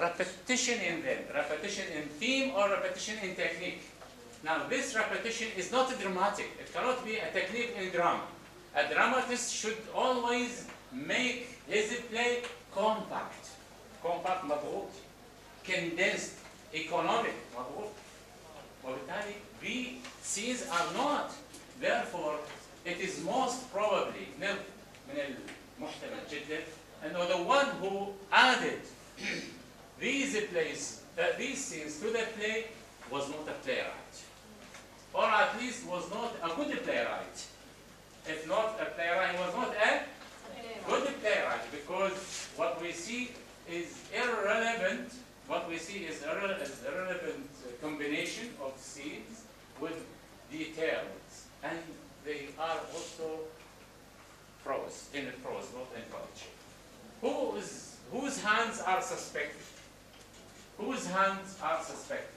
repetition in them. Repetition in theme or repetition in technique. Now this repetition is not dramatic. It cannot be a technique in drama. A dramatist should always make his play compact. Compact مضغوط. Condensed. Economic مضغوط. وبالتالي the scenes are not. Therefore, it is most probably من المحتمل جدا أنه the one who added these scenes to the play was not a playwright, or at least was not a good playwright. If not a playwright, he was not a good playwright, because what we see is irrelevant. What we see is irrelevant combination of scenes with details, and they are also prose, in prose, not in poetry. Whose hands are suspected? Whose hands are suspected?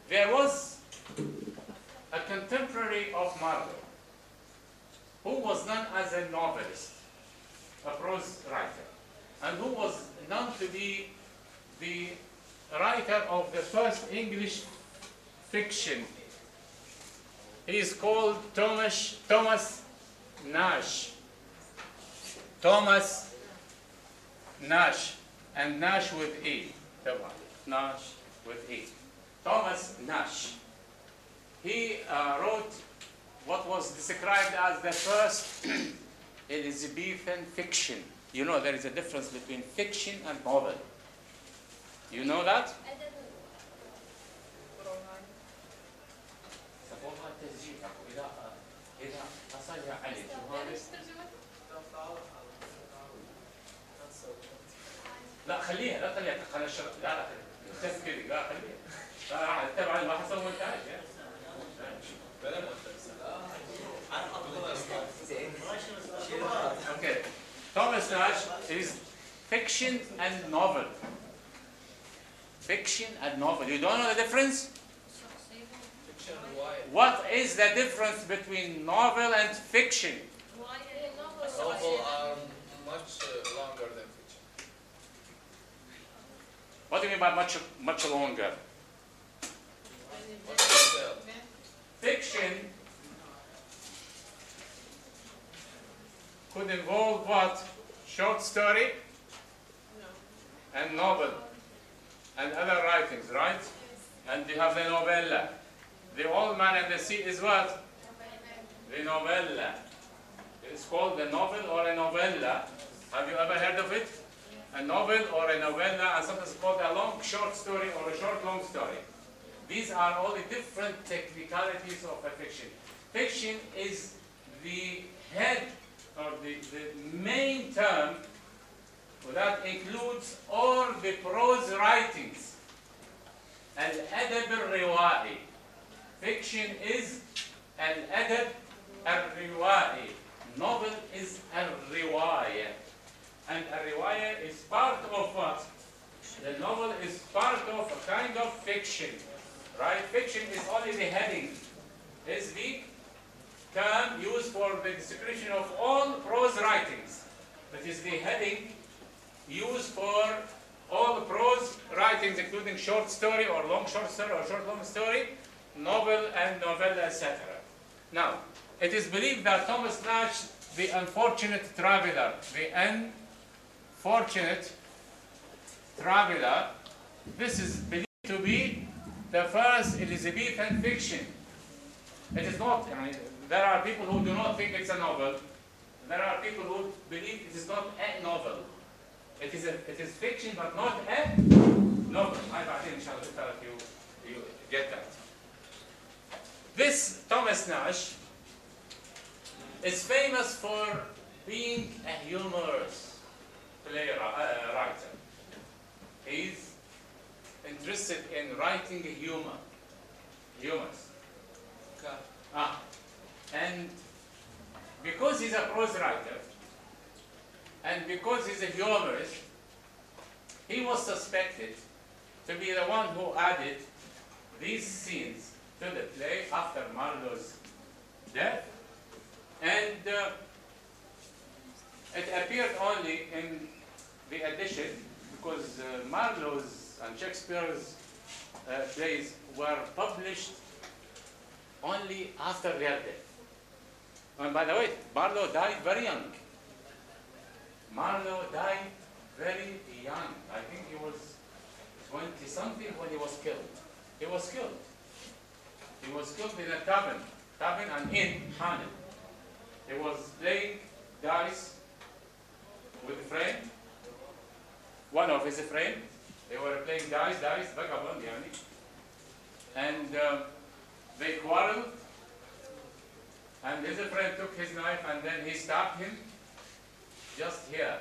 There was a contemporary of Marlowe who was known as a novelist, a prose writer, and who was known to be the writer of the first English fiction. He is called Thomas Nash. Thomas Nash, and Nash with E. Nash with E. Thomas Nash. He wrote what was described as the first Elizabethan fiction. You know there is a difference between fiction and novel. You know that? لا خليها لا خليها الشرط لا خليها كذا لا خليها لا تبع ما حسوي انتاج Okay, Thomas Nash is fiction and novel. Fiction and novel. You don't know the difference? Fiction and why? What is the difference between novel and fiction? Novel are much longer than fiction. What do you mean by much longer? Fiction could involve what? Short story and novel and other writings, right? And you have the novella. The Old Man and the Sea is what? The novella. It's called the novel or a novella. Have you ever heard of it? A novel or a novella, and sometimes it's called a long short story or a short long story. These are all the different technicalities of a fiction. Fiction is the head or the main term that includes all the prose writings. Al-adab al-riwa'i. Fiction is al-adab al-riwa'i. Novel is al-riwaya. And al-riwaya is part of what? The novel is part of a kind of fiction. Right? Fiction is only the heading. Is the term used for the description of all prose writings. That is the heading used for all prose writings, including short story or long short story or short long story, novel and novella, etc. Now, it is believed that Thomas Nash, the unfortunate traveler, this is believed to be the first Elizabethan fiction. It is not, I mean, there are people who do not think it's a novel. There are people who believe it is not a novel. It is fiction, but not a novel. If you get that. This Thomas Nash is famous for being a humorous writer. He's interested in writing humors. And because he's a prose writer, and because he's a humorist, he was suspected to be the one who added these scenes to the play after Marlowe's death. And it appeared only in the edition because Marlowe's and Shakespeare's plays were published only after their death. And by the way, Marlowe died very young. Marlowe died very young. I think he was 20-something when he was killed. He was killed. He was killed in a tavern and inn, Hanem. He was playing dice with a friend, one of his friends. They were playing dice, vagabond, yani. And they quarreled, and his friend took his knife and then he stabbed him just here.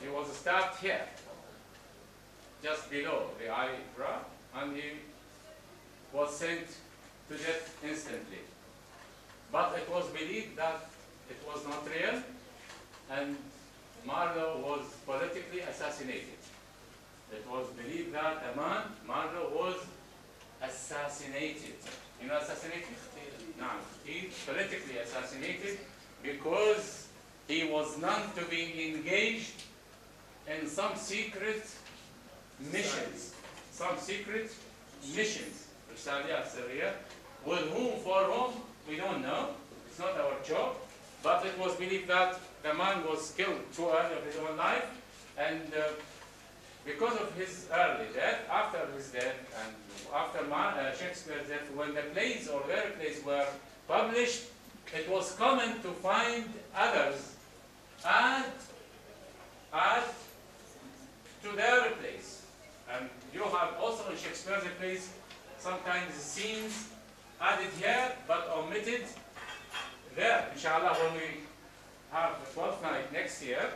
He was stabbed here, just below the eyebrow, and he was sent to death instantly. But it was believed that it was not real, and Marlowe was politically assassinated. It was believed that a man, Marlowe, was assassinated. You know assassinated? No. He politically assassinated because he was known to be engaged in some secret missions. With whom, for whom, we don't know. It's not our job. But it was believed that the man was killed too early of his own life, and because of his early death, after his death, and after Shakespeare's death, when the plays or their plays were published, it was common to find others add to their plays. And you have also in Shakespeare's plays sometimes scenes added here but omitted there. Inshallah, when we have the 12th night next year,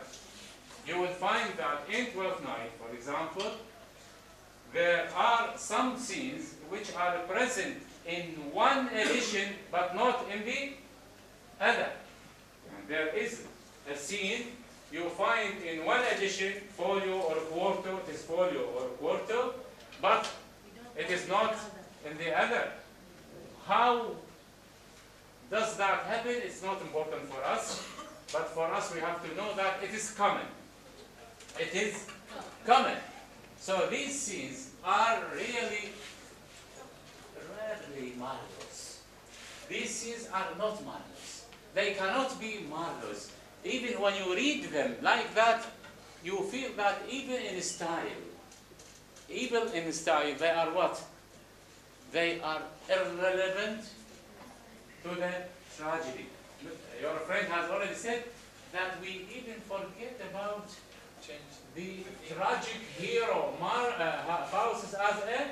you will find that in 12th night, for example, there are some scenes which are present in one edition but not in the other. And there is a scene you find in one edition, folio or quarto, it is folio or quarto, but it is not in the other. How does that happen? It's not important for us, but for us we have to know that it is common. It is common. So these scenes are really rarely marvelous. These scenes are not marvelous. They cannot be marvelous. Even when you read them like that, you feel that even in style, they are what? They are irrelevant to the tragedy. Your friend has already said that we even forget about the tragic hero, Faustus, as a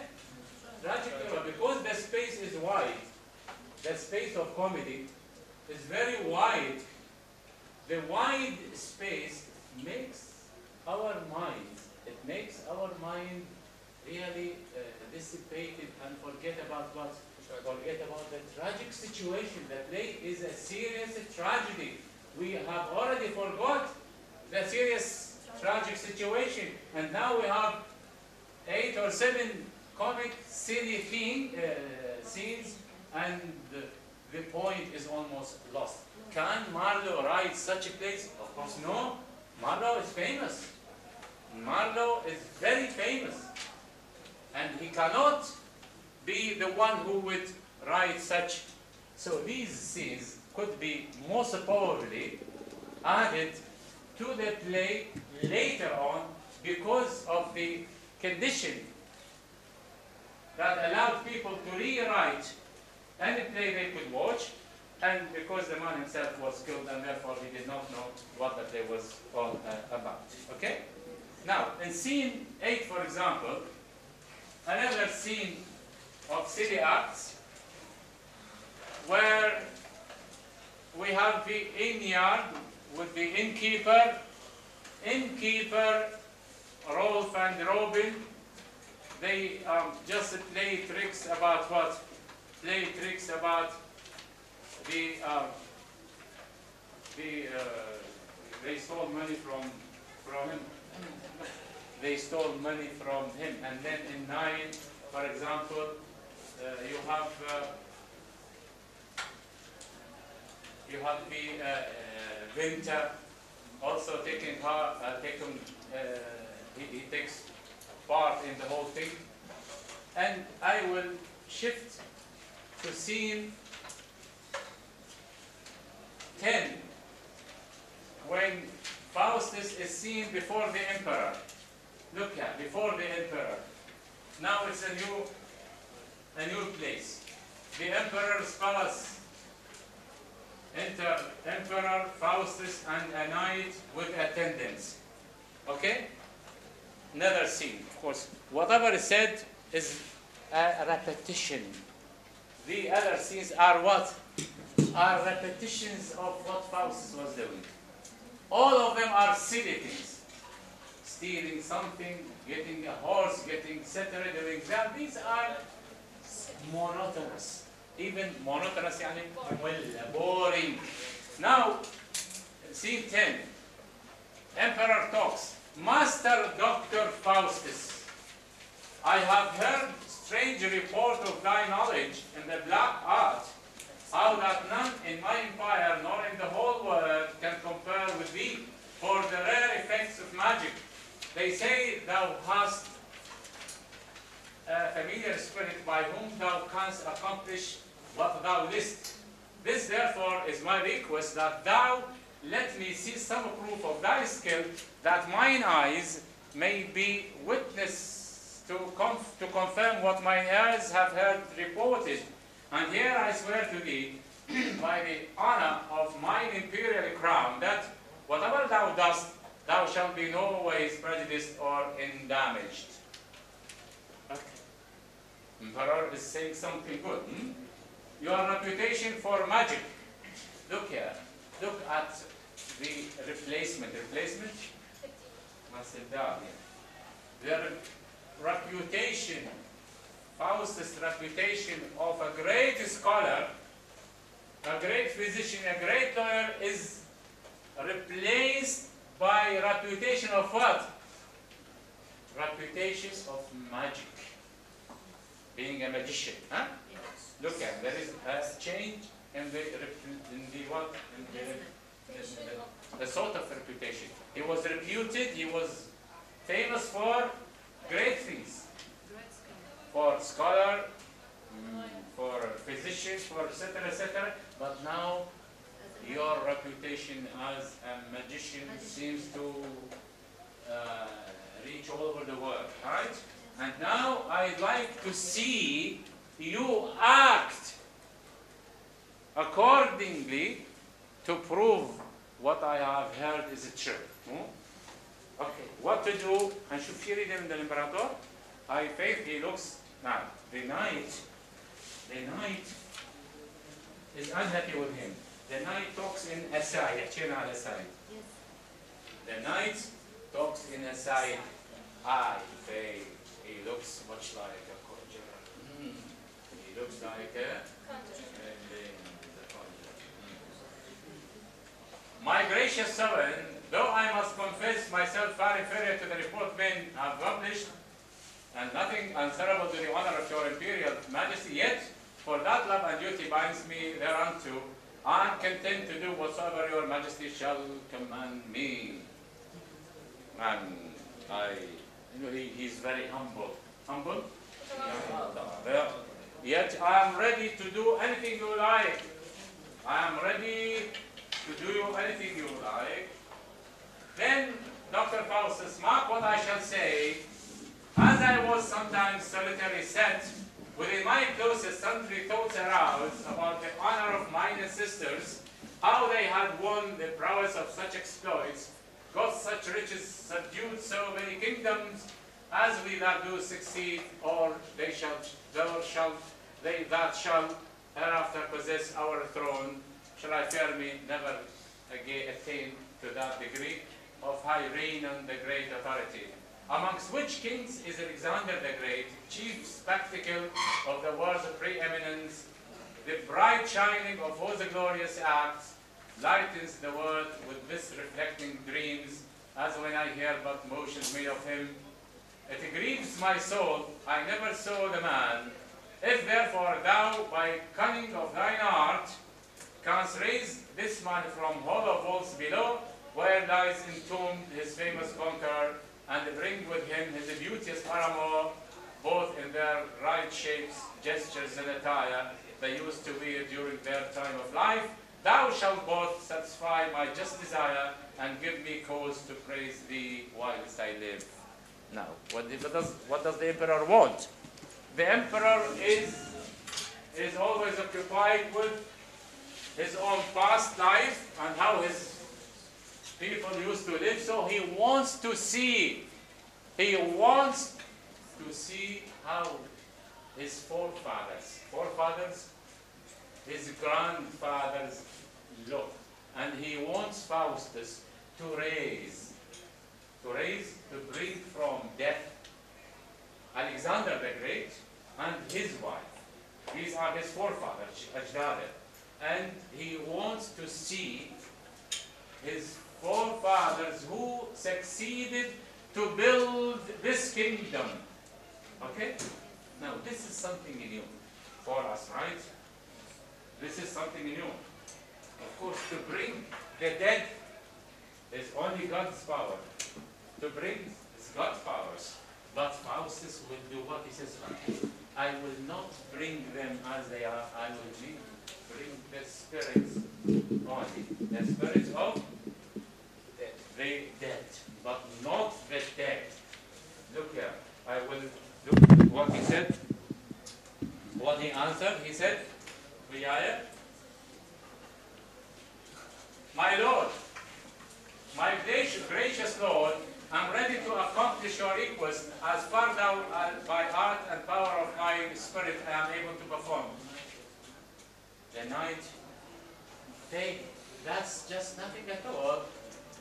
tragic hero, because the space is wide. The space of comedy is very wide. The wide space makes our mind, really dissipated and forget about what? Forget about the tragic situation. The play is a serious tragedy. We have already forgot the serious tragic situation, and now we have 8 or 7 comic silly scenes, and the point is almost lost. Can Marlowe write such a place? Of course no. Marlowe is famous. Marlowe is very famous, and he cannot be the one who would write such. So these scenes could be most probably added to the play later on because of the condition that allowed people to rewrite any play they could watch, and because the man himself was killed and therefore he did not know what the play was all about. Okay? Now, in scene 8, for example, another scene of silly acts where we have the inn yard with the innkeeper, Rolf and Robin. They just play tricks about what? Play tricks about they stole money from him. They stole money from him, and then in 9, for example, you have the Winter also taking part. He takes part in the whole thing, and I will shift to scene 10 when Faustus is seen before the emperor. Look at before the emperor. Now it's a new place. The emperor's palace. Enter Emperor Faustus and a knight with attendants. Okay? Another scene. Of course, whatever is said is a repetition. The other scenes are what? Are repetitions of what Faustus was doing. All of them are silly things. Stealing something, getting a horse, getting etc. doing that. These are monotonous. Even monotonous, boring. Now, scene 10. Emperor talks. Master Dr. Faustus, I have heard strange report of thy knowledge in the black art, how that none in my empire nor in the whole world can compare with thee for the rare effects of magic. They say thou hast a familiar spirit by whom thou canst accomplish what thou list. This therefore is my request, that thou let me see some proof of thy skill, that mine eyes may be witness to confirm what mine ears have heard reported. And here I swear to thee, by the honor of mine imperial crown, that whatever thou dost, thou shalt be no ways prejudiced or damaged. Okay. Emperor is saying something good. Your reputation for magic. Look here. Look at the replacement. Replacement? Their reputation, Faustus' reputation of a great scholar, a great physician, a great lawyer is replaced by reputation of what? Reputation of magic. Being a magician. Huh? Look at, there is a change in the sort of reputation. He was reputed, he was famous for great things for scholar, for physician, for etc. But now your reputation as a magician seems to reach all over the world, right? And now I'd like to see you act accordingly to prove what I have heard is true. Okay, what to do? هنشوف في ريدة من الإمبراطور. I think he looks now. The knight is unhappy with him. The knight talks in aside. يحكينا على aside. The knight talks in aside. I think he looks much like a conjurer. He looks like a conjurer. My gracious sovereign, though I must confess myself far inferior to the report men have published, and nothing answerable to the honor of your imperial majesty, yet, for that love and duty binds me thereunto, I am content to do whatsoever your majesty shall command me. And he's very humble. Humble? Yeah. Yet I am ready to do anything you like. I am ready to do anything you like. Then, Dr. Faustus, mark what I shall say. As I was sometimes solitary set, within my closest sundry thoughts aroused about the honor of mine ancestors, how they had won the prowess of such exploits, got such riches, subdued so many kingdoms, as we that do succeed, or they that shall hereafter possess our throne, shall I fear me never again attain to that degree of high reign and the great authority. Amongst which kings is Alexander the Great, chief spectacle of the wars of preeminence, the bright shining of all the glorious acts, lightens the world with this reflecting dreams, as when I hear but motions made of him. It grieves my soul, I never saw the man. If therefore thou, by cunning of thine art, canst raise this man from hollow vaults below, where lies entombed his famous conqueror, and bring with him his beauteous paramour, both in their right shapes, gestures, and attire they used to wear during their time of life, thou shalt both satisfy my just desire and give me cause to praise thee whilst I live. Now, what does the emperor want? The emperor is always occupied with his own past life and how his people used to live, so he wants to see how his forefathers, his grandfathers looked, and he wants Faustus to bring from death Alexander the Great and his wife. These are his forefathers, Ajdade, and he wants to see his forefathers who succeeded to build this kingdom. Okay? Now, this is something new for us, right? This is something new. Of course, to bring the dead is only God's power. To bring is God's powers. But Faustus will do what? He says, I will not bring them as they are. I will bring the spirits only. The spirits of the dead, but not the dead. Look here. I will look at what he said. What he answered. He said, my Lord, my gracious Lord, I'm ready to accomplish your request as far down by art and power of my spirit I am able to perform. The knight, that's just nothing at all.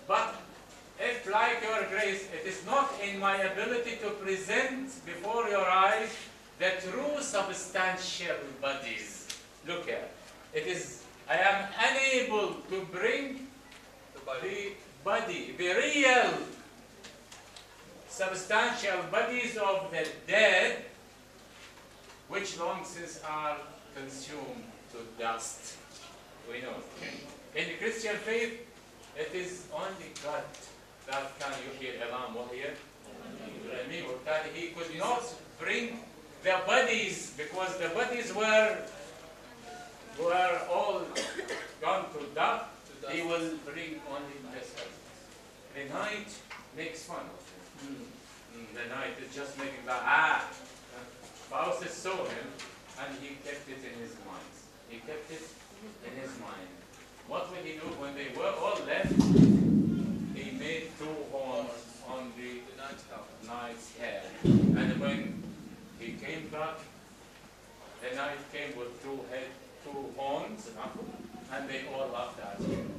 But if, like your grace, it is not in my ability to present before your eyes the true substantial bodies. Look here. I am unable to bring the body, the real substantial bodies of the dead, which long since are consumed to dust. We know. In the Christian faith, it is only God that can yuhyi al-'idham wa hiya He could not bring the bodies because the bodies were all gone to dust. He will bring only vessels. The night makes fun of him. The night is just making that Faustus saw him and he kept it in his mind. He kept it in his mind. What will he do when they were all left? He made two horns on the knight's head. And when he came back, the knight came with two horns, and they all laughed at him.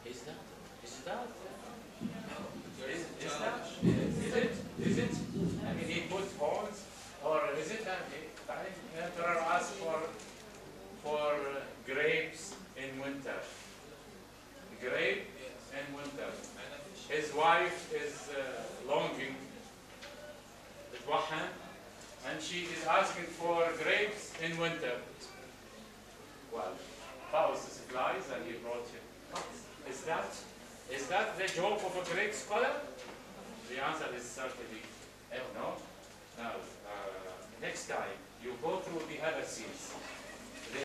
Is that? Is it? I mean, he put horns, or is it that the emperor asked for grapes in winter? Grape in winter. His wife is longing, and she is asking for grapes in winter. Well, Faustus flies and he brought him. Is that the joke of a Greek scholar? The answer is certainly no. Now, next time you go through the other scenes.